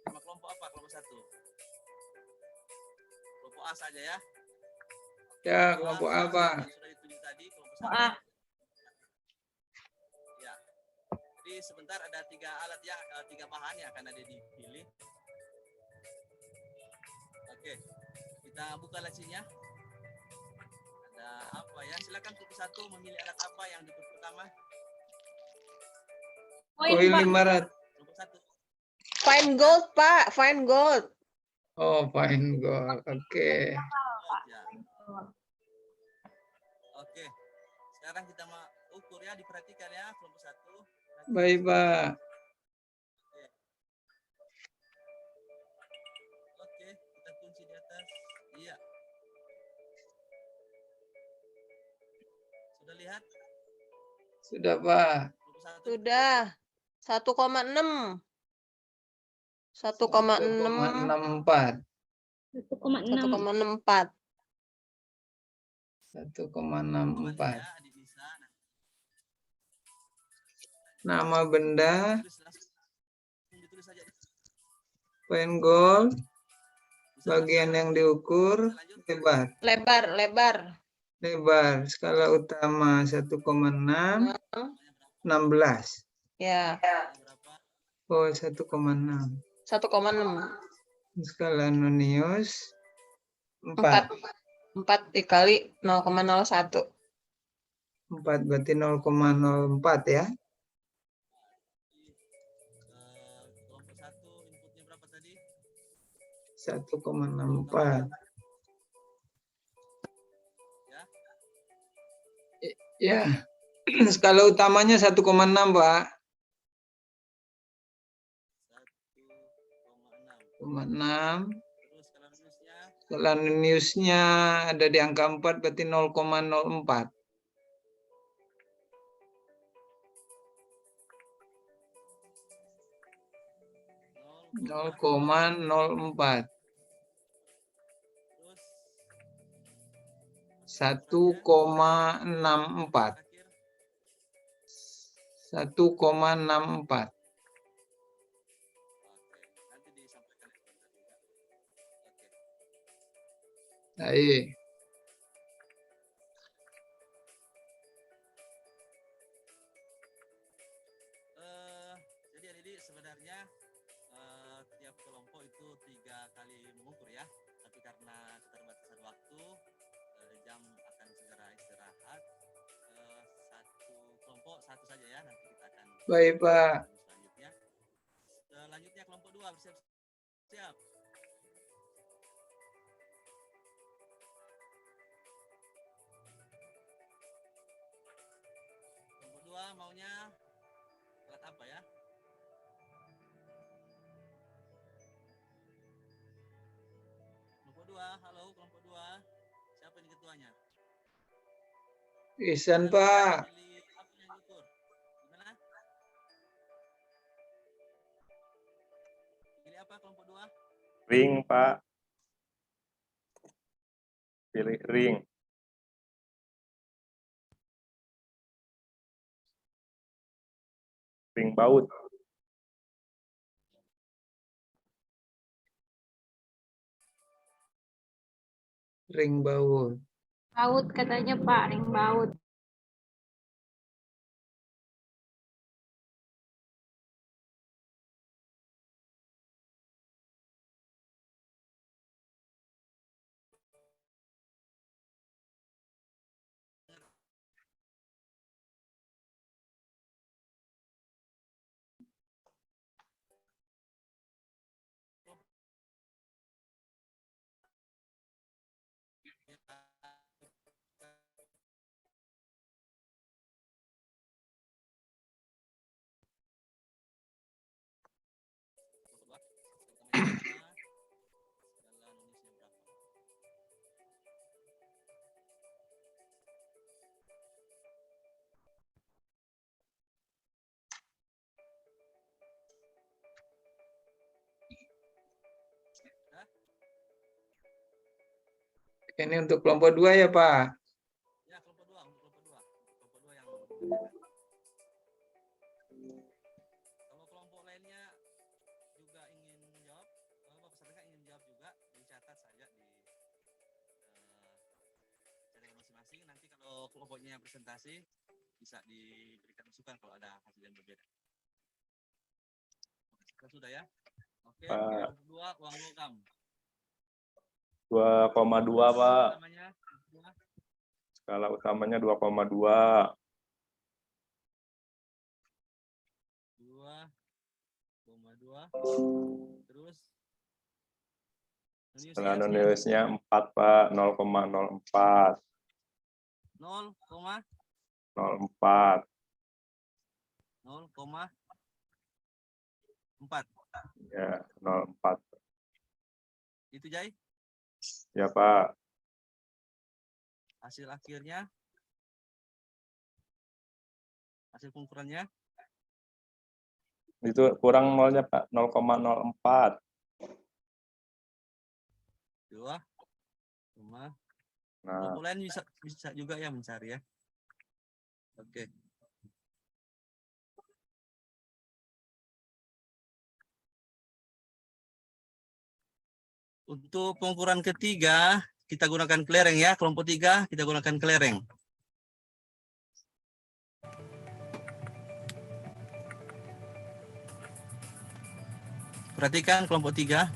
Nama kelompok apa kelompok 1? Kelompok A saja ya. Ya, kelompok A Pak. Yang sudah ditunjuk tadi kelompok Oh, 1. A. Ya. Jadi sebentar ada 3 alat ya, 3 bahan yang akan ada dipilih. Oke. Kita buka lacinya. Ada apa ya? Silakan kelompok 1 memilih alat apa yang dipilih pertama. Koin 500. Kelompok 1. Fine gold, Pak. Fine gold. Oh, fine gold. Oke. Ya. Oke. Sekarang kita mau ukur ya, diperhatikan ya kelompok 1. Baik Pak. Oke, kita kunci di atas. Iya. Sudah lihat? Sudah Pak. Kelompok 1. Sudah. 1,6. 1,6. 1,64. 1,64. 1,64. Ya, adik bisa. Nama benda Ditulis saja. fine gold Bagian yang diukur lebar. Lebar. Lebar. Skala utama 1,6, 16. Ya, Oh, 1,6. 1,6. Skala nonius 4. 4. 4 dikali 0,01. 4 berarti 0,04 ya. Kelompok 1 inputnya berapa tadi? 1,64. Ya. Ya. Skala utamanya 1,6, Pak. 1,6. 1,6. Terus skala noniusnya Skala noniusnya ada di angka 4 berarti 0,04. 0,04. terus 1,64. terakhir 1,64. oke, nanti disampaikan sebentar juga. Oke. Baik. Jadi adik sebenarnya tiap kelompok itu 3 kali mengukur ya, tapi karena keterbatasan waktu jam akan segera istirahat. Satu kelompok satu saja ya, nanti kita akan Baik, Pak. selanjutnya. Selanjutnya kelompok 2 bersiap-siap. Kelompok 2 maunya alat apa ya? Kelompok 2, halo kelompok 2. Siapa ini ketuanya? Ihsan, Pak. Pilih apa yang diukur? Gimana? Pilih apa kelompok 2? Ring, Pak. Pilih ring. Ring baut. Ring baut. Baut katanya Pak, ring baut. Ini untuk kelompok 2 ya, Pak. Ya, kelompok 2, untuk kelompok 2. Kelompok 2 yang mengerjakan. Kalau kelompok lainnya juga ingin menjawab, kalau peserta ingin menjawab juga, dicatat saja di catatan masing-masing. Nanti kalau kelompoknya presentasi, bisa diberikan masukan kalau ada hasil yang berbeda. Sudah ya? Oke, kelompok 2, uang logam. 2,2, Pak. Namanya, Skala utamanya 2,2. 2,2. Terus Skala noniusnya 4, Pak. 0,04. 0,04. 0,4. Ya, 0,4. Itu Jai, Ya, Pak. hasil akhirnya, hasil pengukurannya. Itu kurang nolnya, Pak. 0,04. 2, nah, Nah, kelompok lain bisa juga ya mencari ya. Oke. Untuk pengukuran ketiga, kita gunakan kelereng ya. Kelompok 3, kita gunakan kelereng. Perhatikan kelompok 3.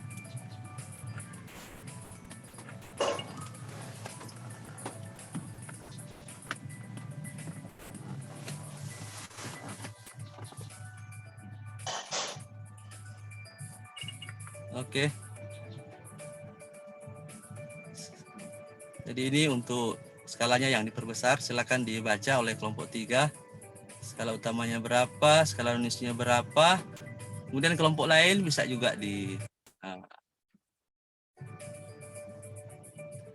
Oke. Jadi ini untuk skalanya yang diperbesar, silakan dibaca oleh kelompok 3. Skala utamanya berapa, skala nulisnya berapa. Kemudian kelompok lain bisa juga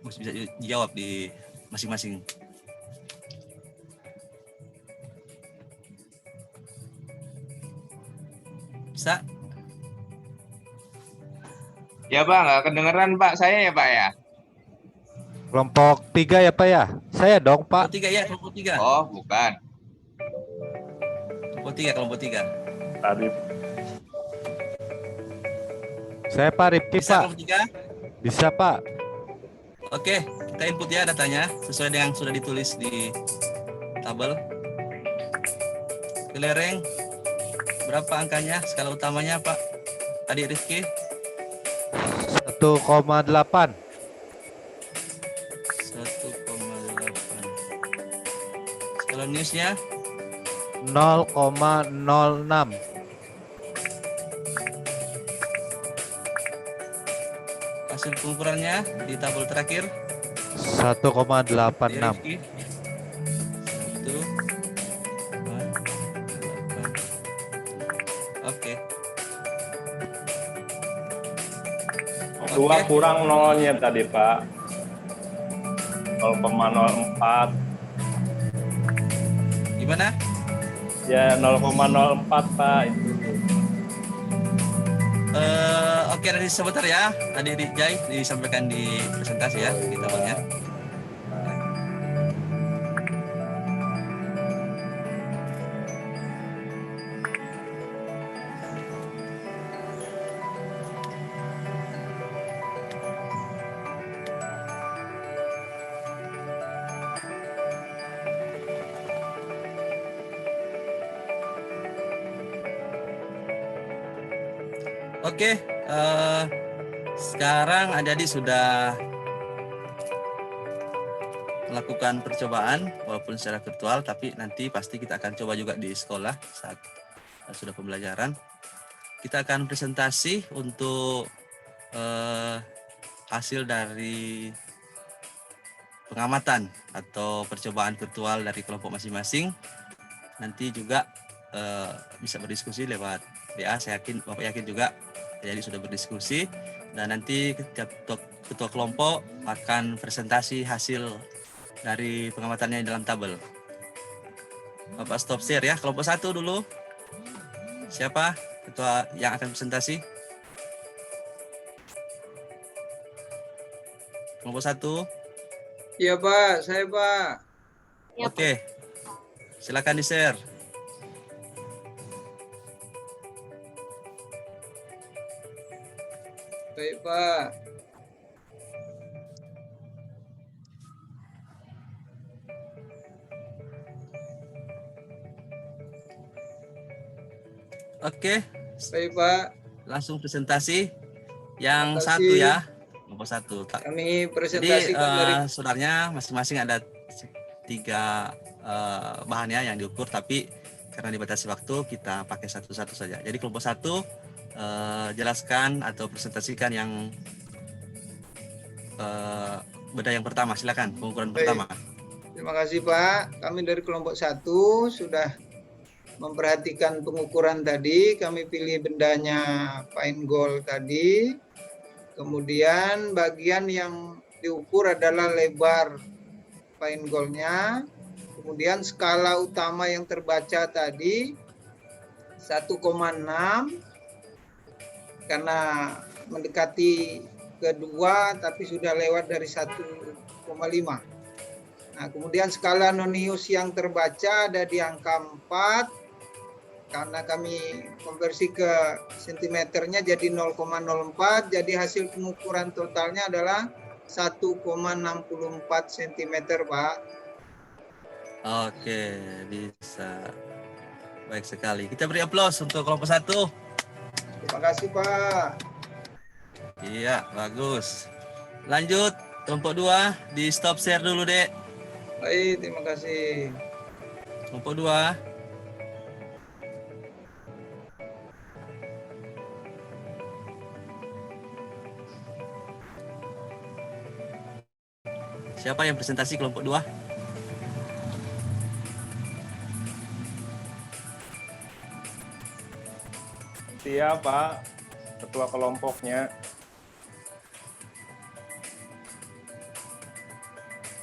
bisa dijawab di masing-masing. Bisa? Ya Pak, nggak kedengeran Pak saya ya Pak ya? Kelompok 3 ya Pak ya? Saya dong Kelompok Pak. 3 ya, kelompok 3. Oh, bukan. Kelompok 3. Tadi Saya Pak Rifki Bisa Pak. kelompok 3? Bisa Pak. Oke, kita input ya datanya sesuai dengan yang sudah ditulis di tabel. Kelereng berapa angkanya? Skala utamanya Pak Adik Rifki? 1,8. 1,8. Skala newsnya 0,06. hasil pengukurannya di tabel terakhir 1,86. Rifki. 1,8. Oke. 2 kurang nolnya tadi Pak. 0,04. Gimana? Ya 0,04 Pak. Oke, nanti sebentar ya. Adik Rijai disampaikan di presentasi ya di tabelnya. Oke, sekarang adik-adik sudah melakukan percobaan walaupun secara virtual, tapi nanti pasti kita akan coba juga di sekolah saat sudah pembelajaran. Kita akan presentasi untuk hasil dari pengamatan atau percobaan virtual dari kelompok masing-masing. Nanti juga bisa berdiskusi lewat WA. Saya yakin Bapak yakin juga jadi sudah berdiskusi, dan nanti ketua kelompok akan presentasi hasil dari pengamatannya di dalam tabel. Bapak stop share ya. Kelompok 1 dulu. Siapa ketua yang akan presentasi? Kelompok 1. Iya Pak, saya Pak. Oke. Silakan di-share. Baik Pak. Oke. Baik Pak. Langsung presentasi. Yang Terima satu kasih. ya. Kelompok 1. Kami Jadi presentasikan dari saudaranya masing-masing ada 3 bahannya yang diukur, tapi karena dibatasi waktu kita pakai satu-satu saja. Jadi kelompok 1 jelaskan atau presentasikan yang benda yang pertama. Silakan pengukuran Baik. pertama. Terima kasih Pak. Kami dari kelompok 1 sudah memperhatikan pengukuran tadi. Kami pilih bendanya fine gold tadi. Kemudian bagian yang diukur adalah lebar fine goldnya. Kemudian skala utama yang terbaca tadi 1,6 karena mendekati kedua tapi sudah lewat dari 1,5. Nah, kemudian skala nonius yang terbaca ada di angka 4 karena kami konversi ke sentimeternya jadi 0,04, jadi hasil pengukuran totalnya adalah 1,64 cm, Pak. Oke, bisa. Baik sekali. Kita beri aplaus untuk kelompok 1. Terima kasih, Pak. Iya, bagus. Lanjut, kelompok 2, di stop share dulu, Dek. Baik, terima kasih. Kelompok 2. Siapa yang presentasi kelompok 2? Iya, Pak. Ketua kelompoknya.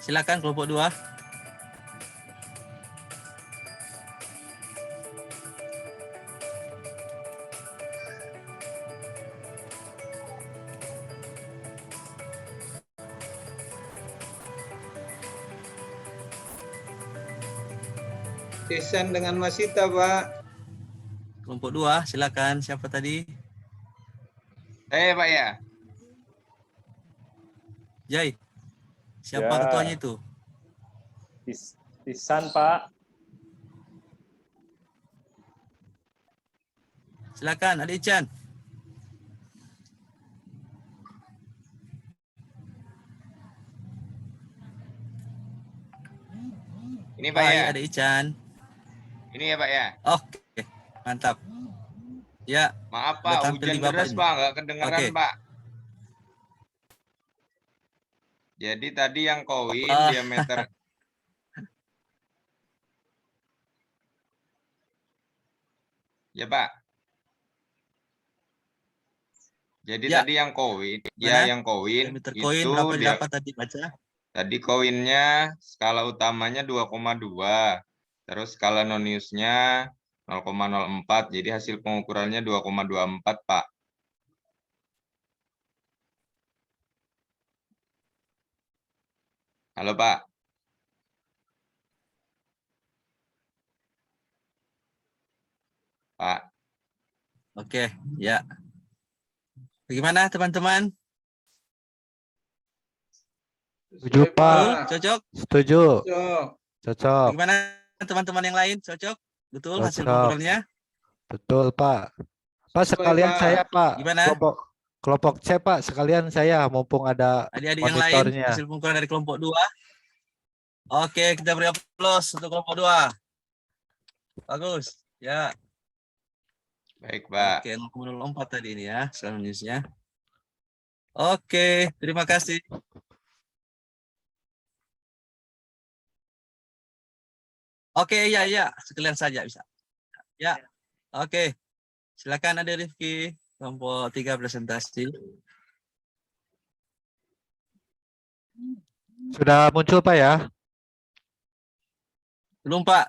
Silakan kelompok 2. Desain dengan Masita, Pak. Kelompok 2, silakan. Siapa tadi? Pak ya. Jai. Siapa Ya. ketuanya itu? Pisan, Pak. Silakan, Adik Chan. Ini Pak Hai, ya. Adik Chan. Ini ya Pak ya. Oke, mantap. Ya, Maaf udah Pak, tampil hujan di Bapak deras ini. Pak, nggak kedengeran Oke. Pak. Jadi tadi yang koin Ah. diameter. Ya Pak. Jadi Ya. tadi yang koin, Gimana? yang koin Diameter itu koin berapa dia, dapat tadi baca? tadi koinnya skala utamanya 2,2. Terus skala noniusnya 0,04. Jadi hasil pengukurannya 2,24 Pak. Halo Pak. Pak. Oke, ya. Bagaimana teman-teman? Setuju, Sesuai, Pak. Cocok? Setuju. Cocok. Cocok. Bagaimana teman-teman yang lain? Cocok? Betul hasil Cocok. pengukurannya? Betul, Pak. Pak, Sesuai, sekalian Pak. saya, Pak. Gimana? Kelompok C, Pak. Sekalian saya, mumpung ada Adik-adik yang lain monitornya. hasil pengukuran dari kelompok 2. Oke, kita beri aplaus untuk kelompok 2. Bagus. Ya. Baik Pak. Oke, 0,04 tadi ini ya, selanjutnya. Oke, terima kasih. Oke, ya, sekalian saja bisa. Ya, oke. Silakan Ade Rifki, kelompok 3 presentasi. Sudah muncul, Pak ya? Belum, Pak.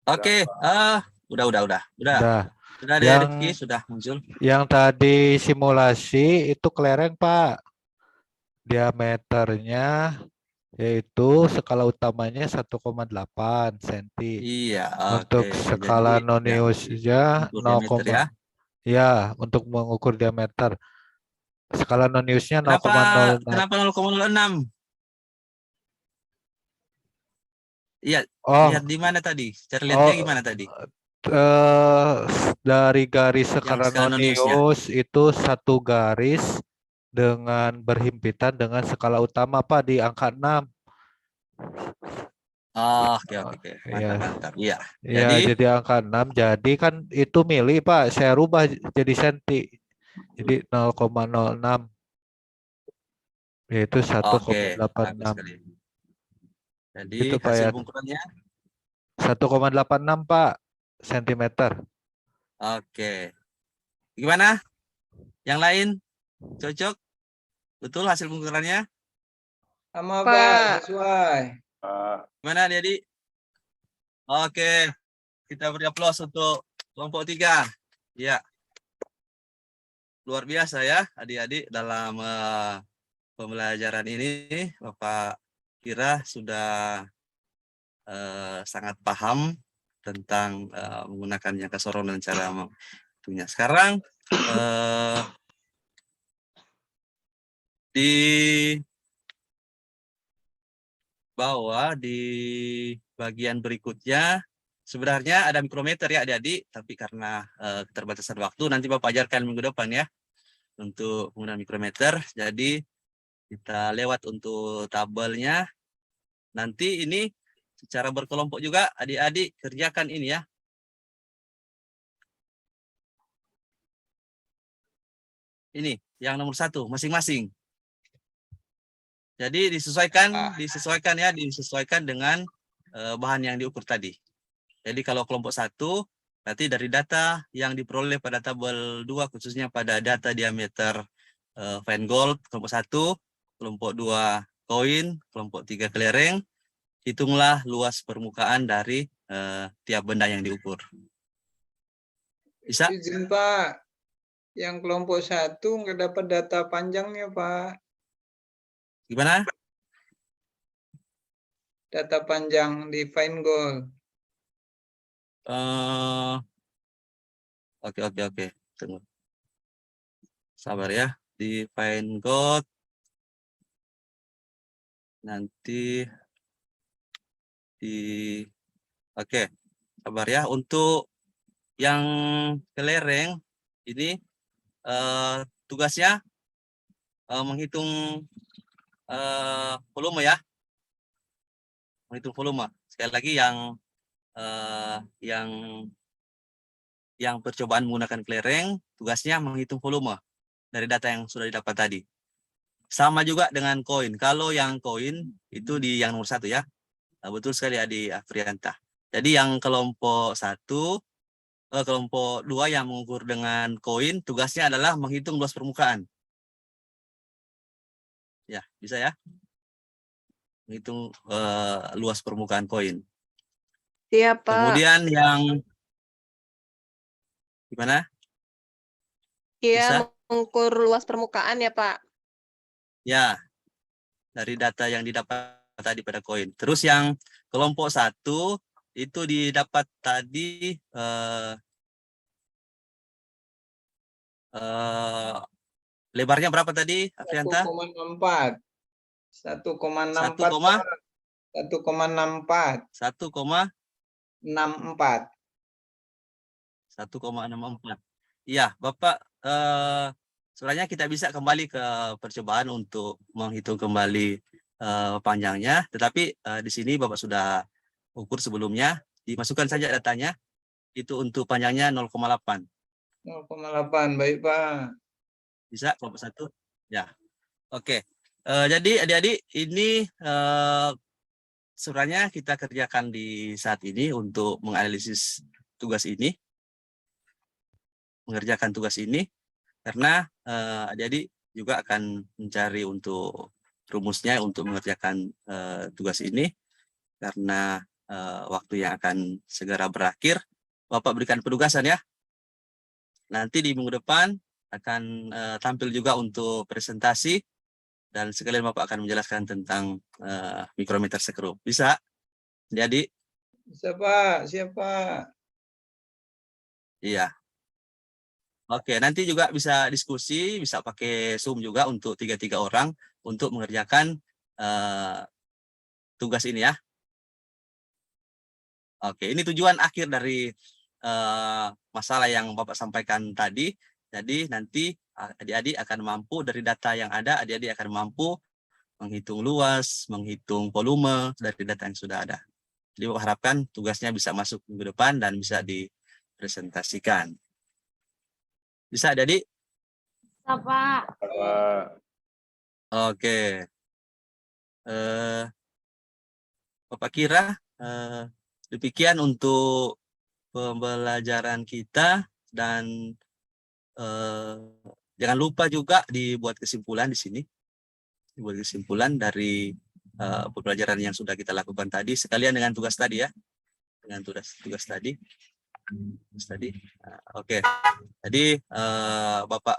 Oke, udah. Udah. Sudah Ade Rifki, sudah muncul. Yang tadi simulasi itu kelereng, Pak. Diameternya yaitu skala utamanya 1,8 cm. Iya, Untuk oke. skala Jadi, noniusnya untuk 0, diameter ya. ya, untuk mengukur diameter. Skala noniusnya Kenapa 0,06. 0,06? Iya, Oh, lihat di mana tadi? Cara lihatnya gimana tadi? dari garis skala skala noniusnya. nonius itu satu garis dengan berhimpitan dengan skala utama, Pak, di angka 6. Oh, oke. Iya. Mantap. Iya. Ya, Jadi, jadi angka 6. Jadi kan itu mili, Pak. Saya rubah jadi senti. Jadi 0,06. Yaitu oke, bagus 1,86. sekali. Jadi Itu, Pak, hasil ya. pengukurannya 1,86, Pak, sentimeter. oke. Gimana? Yang lain cocok? Betul hasil pengukurannya? Sama, Pak. Pak. Sesuai. Gimana, Dedi? Oke. Kita beri aplaus untuk kelompok 3. Ya. Luar biasa ya, adik-adik, dalam pembelajaran ini Bapak kira sudah sangat paham tentang menggunakan jangka sorong dan cara menghitungnya. Sekarang di bawah di bagian berikutnya sebenarnya ada mikrometer ya adik-adik, tapi karena keterbatasan waktu nanti Bapak ajarkan minggu depan ya untuk menggunakan mikrometer. Jadi kita lewat untuk tabelnya. Nanti ini secara berkelompok juga adik-adik kerjakan ini ya. Ini yang nomor 1 masing-masing. Jadi disesuaikan dengan bahan yang diukur tadi. Jadi kalau kelompok 1 berarti dari data yang diperoleh pada tabel 2 khususnya pada data diameter fine gold kelompok 1, kelompok 2 koin, kelompok 3 kelereng, hitunglah luas permukaan dari tiap benda yang diukur. Bisa? Izin Pak, yang kelompok 1 nggak dapat data panjangnya Pak. Gimana? Data panjang di fine gold. Oke. Tunggu. Sabar ya. Di fine gold. Nanti Oke. Sabar ya. Untuk yang kelereng ini tugasnya menghitung volume ya. Menghitung volume. Sekali lagi yang percobaan menggunakan kelereng tugasnya menghitung volume dari data yang sudah didapat tadi. Sama juga dengan koin. Kalau yang koin itu di yang nomor 1 ya. Betul sekali Adi Afrianta. Jadi yang kelompok 2 yang mengukur dengan koin tugasnya adalah menghitung luas permukaan. Ya, bisa ya. Menghitung luas permukaan koin. Siap, Pak. Kemudian yang gimana? Iya, mengukur luas permukaan ya, Pak. Ya, dari data yang didapat tadi pada koin. Terus yang kelompok 1 itu didapat tadi lebarnya berapa tadi, Afrianta? 1,64. 1,64. 1,64. Iya, Bapak sebenarnya kita bisa kembali ke percobaan untuk menghitung kembali panjangnya, tetapi di sini Bapak sudah ukur sebelumnya, dimasukkan saja datanya. Itu untuk panjangnya 0,8. 0,8, baik Pak. Bisa kelompok 1? Ya. Oke. Jadi adik-adik ini sebenarnya kita kerjakan di saat ini untuk menganalisis tugas ini. Mengerjakan tugas ini karena adik-adik juga akan mencari untuk rumusnya untuk mengerjakan tugas ini karena waktu yang akan segera berakhir. Bapak berikan penugasan ya. Nanti di minggu depan akan tampil juga untuk presentasi dan sekalian Bapak akan menjelaskan tentang mikrometer sekrup. Bisa? Jadi? Bisa Pak, siap Pak. Iya. Oke, nanti juga bisa diskusi, bisa pakai Zoom juga untuk 3 orang untuk mengerjakan tugas ini ya. Oke, ini tujuan akhir dari masalah yang Bapak sampaikan tadi. Jadi nanti adik-adik akan mampu dari data yang ada, adik-adik akan mampu menghitung luas, menghitung volume dari data yang sudah ada. Jadi Bapak harapkan tugasnya bisa masuk minggu depan dan bisa dipresentasikan. Bisa adik-adik? Bisa, Pak. Oke. Bapak kira demikian untuk pembelajaran kita dan jangan lupa juga dibuat kesimpulan di sini. Dibuat kesimpulan dari pembelajaran yang sudah kita lakukan tadi sekalian dengan tugas tadi ya. Dengan tugas tadi. Oke. Jadi Bapak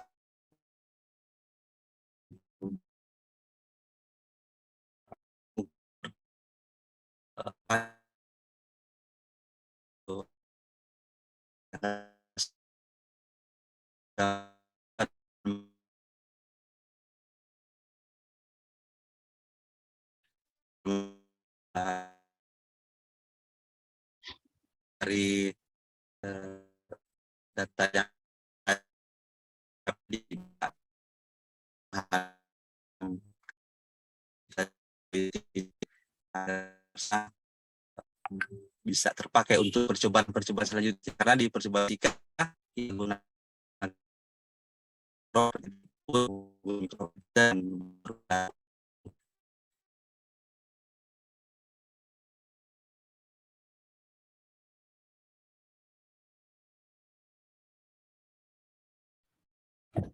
dapat dari data yang bisa terpakai untuk percobaan selanjutnya, karena di percobaan 3 menggunakan dan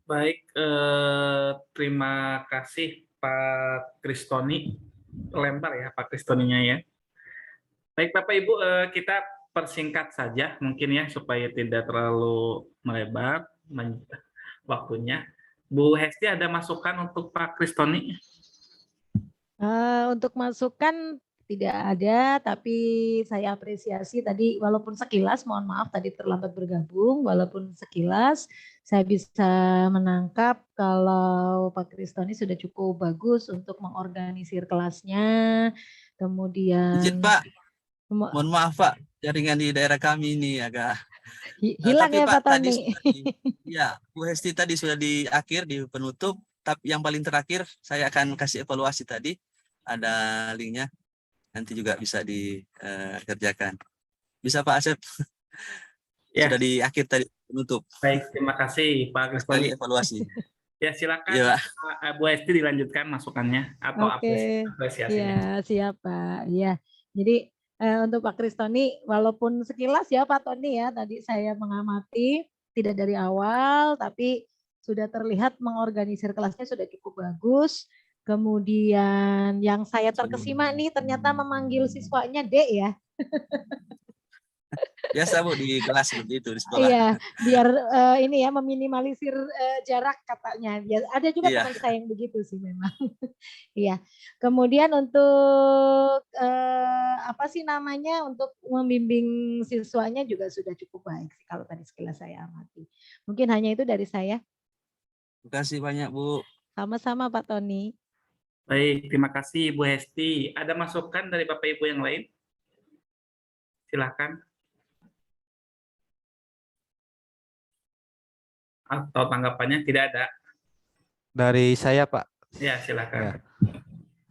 Baik, terima kasih Pak Kristoni. Lempar ya Pak Kristoninya ya. Baik Bapak Ibu, kita persingkat saja mungkin ya supaya tidak terlalu melebar waktunya. Bu Hesti ada masukan untuk Pak Kristoni? Untuk masukan tidak ada, tapi saya apresiasi tadi walaupun sekilas, mohon maaf tadi terlambat bergabung, walaupun sekilas saya bisa menangkap kalau Pak Kristoni sudah cukup bagus untuk mengorganisir kelasnya, kemudian izin Pak, mohon maaf Pak, jaringan di daerah kami ini agak hilang tapi ya Pak Pak tadi Tony. ya Bu Hesti tadi sudah di akhir, di penutup, tapi yang paling terakhir saya akan kasih evaluasi tadi, ada linknya, nanti juga bisa dikerjakan. Bisa Pak Asep? Ya. Sudah di akhir tadi penutup. Baik, terima kasih Pak Sekali Kristoni. evaluasi. Ya silakan Iya, Bu Hesti dilanjutkan masukannya atau Oke, apresiasinya. ya siap Pak. Ya, jadi untuk Pak Kristoni, walaupun sekilas ya Pak Tony ya, tadi saya mengamati tidak dari awal, tapi sudah terlihat mengorganisir kelasnya sudah cukup bagus. Kemudian yang saya terkesima nih ternyata memanggil siswanya Dek ya. biasa Bu di kelas seperti itu di sekolah. Iya, biar ini ya meminimalisir jarak katanya. Biar ada juga Iya. teman saya yang begitu sih memang. Iya. Kemudian untuk apa sih namanya untuk membimbing siswanya juga sudah cukup baik sih kalau tadi sekilas saya amati. Mungkin hanya itu dari saya. Terima kasih banyak Bu. Sama-sama Pak Tony. Baik, terima kasih Bu Hesti. Ada masukan dari Bapak Ibu yang lain? Silakan. Atau tanggapannya tidak ada? Dari saya Pak. Ya, silakan. Ya.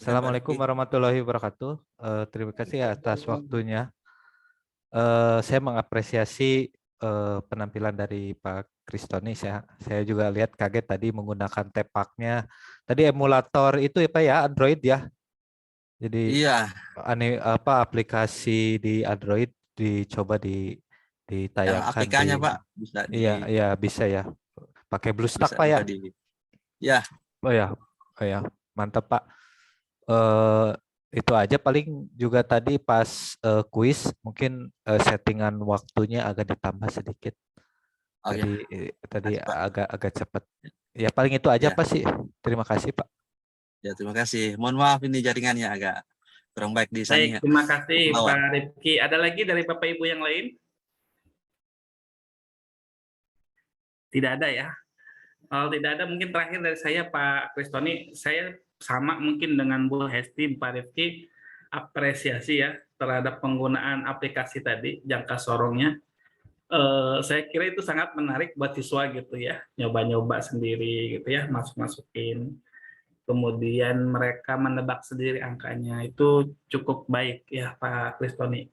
Assalamualaikum warahmatullahi wabarakatuh. Terima kasih atas waktunya. Saya mengapresiasi penampilan dari Pak Kristoni. Saya juga lihat kaget tadi menggunakan tepaknya. Tadi emulator itu ya Pak ya, Android ya. Jadi Iya. aplikasi di Android dicoba ditayangkan. Yang APK-nya Pak bisa Iya bisa ya. Pakai BlueStack Pak ya. Ya. Oh ya, mantap Pak. Itu aja paling juga tadi pas kuis mungkin settingan waktunya agak ditambah sedikit. Tadi agak cepat. Ya paling itu aja Pak sih. Terima kasih Pak. Ya terima kasih. Mohon maaf ini jaringannya agak kurang baik di sana. Baik, terima kasih Pak Rifki. Ada lagi dari Bapak Ibu yang lain? Tidak ada ya. Kalau tidak ada mungkin terakhir dari saya Pak Kristoni, saya sama mungkin dengan Bu Hesti, Pak Rifki, apresiasi ya terhadap penggunaan aplikasi tadi, jangka sorongnya. Saya kira itu sangat menarik buat siswa gitu ya, nyoba-nyoba sendiri gitu ya, masuk-masukin. Kemudian mereka menebak sendiri angkanya, itu cukup baik ya Pak Kristoni.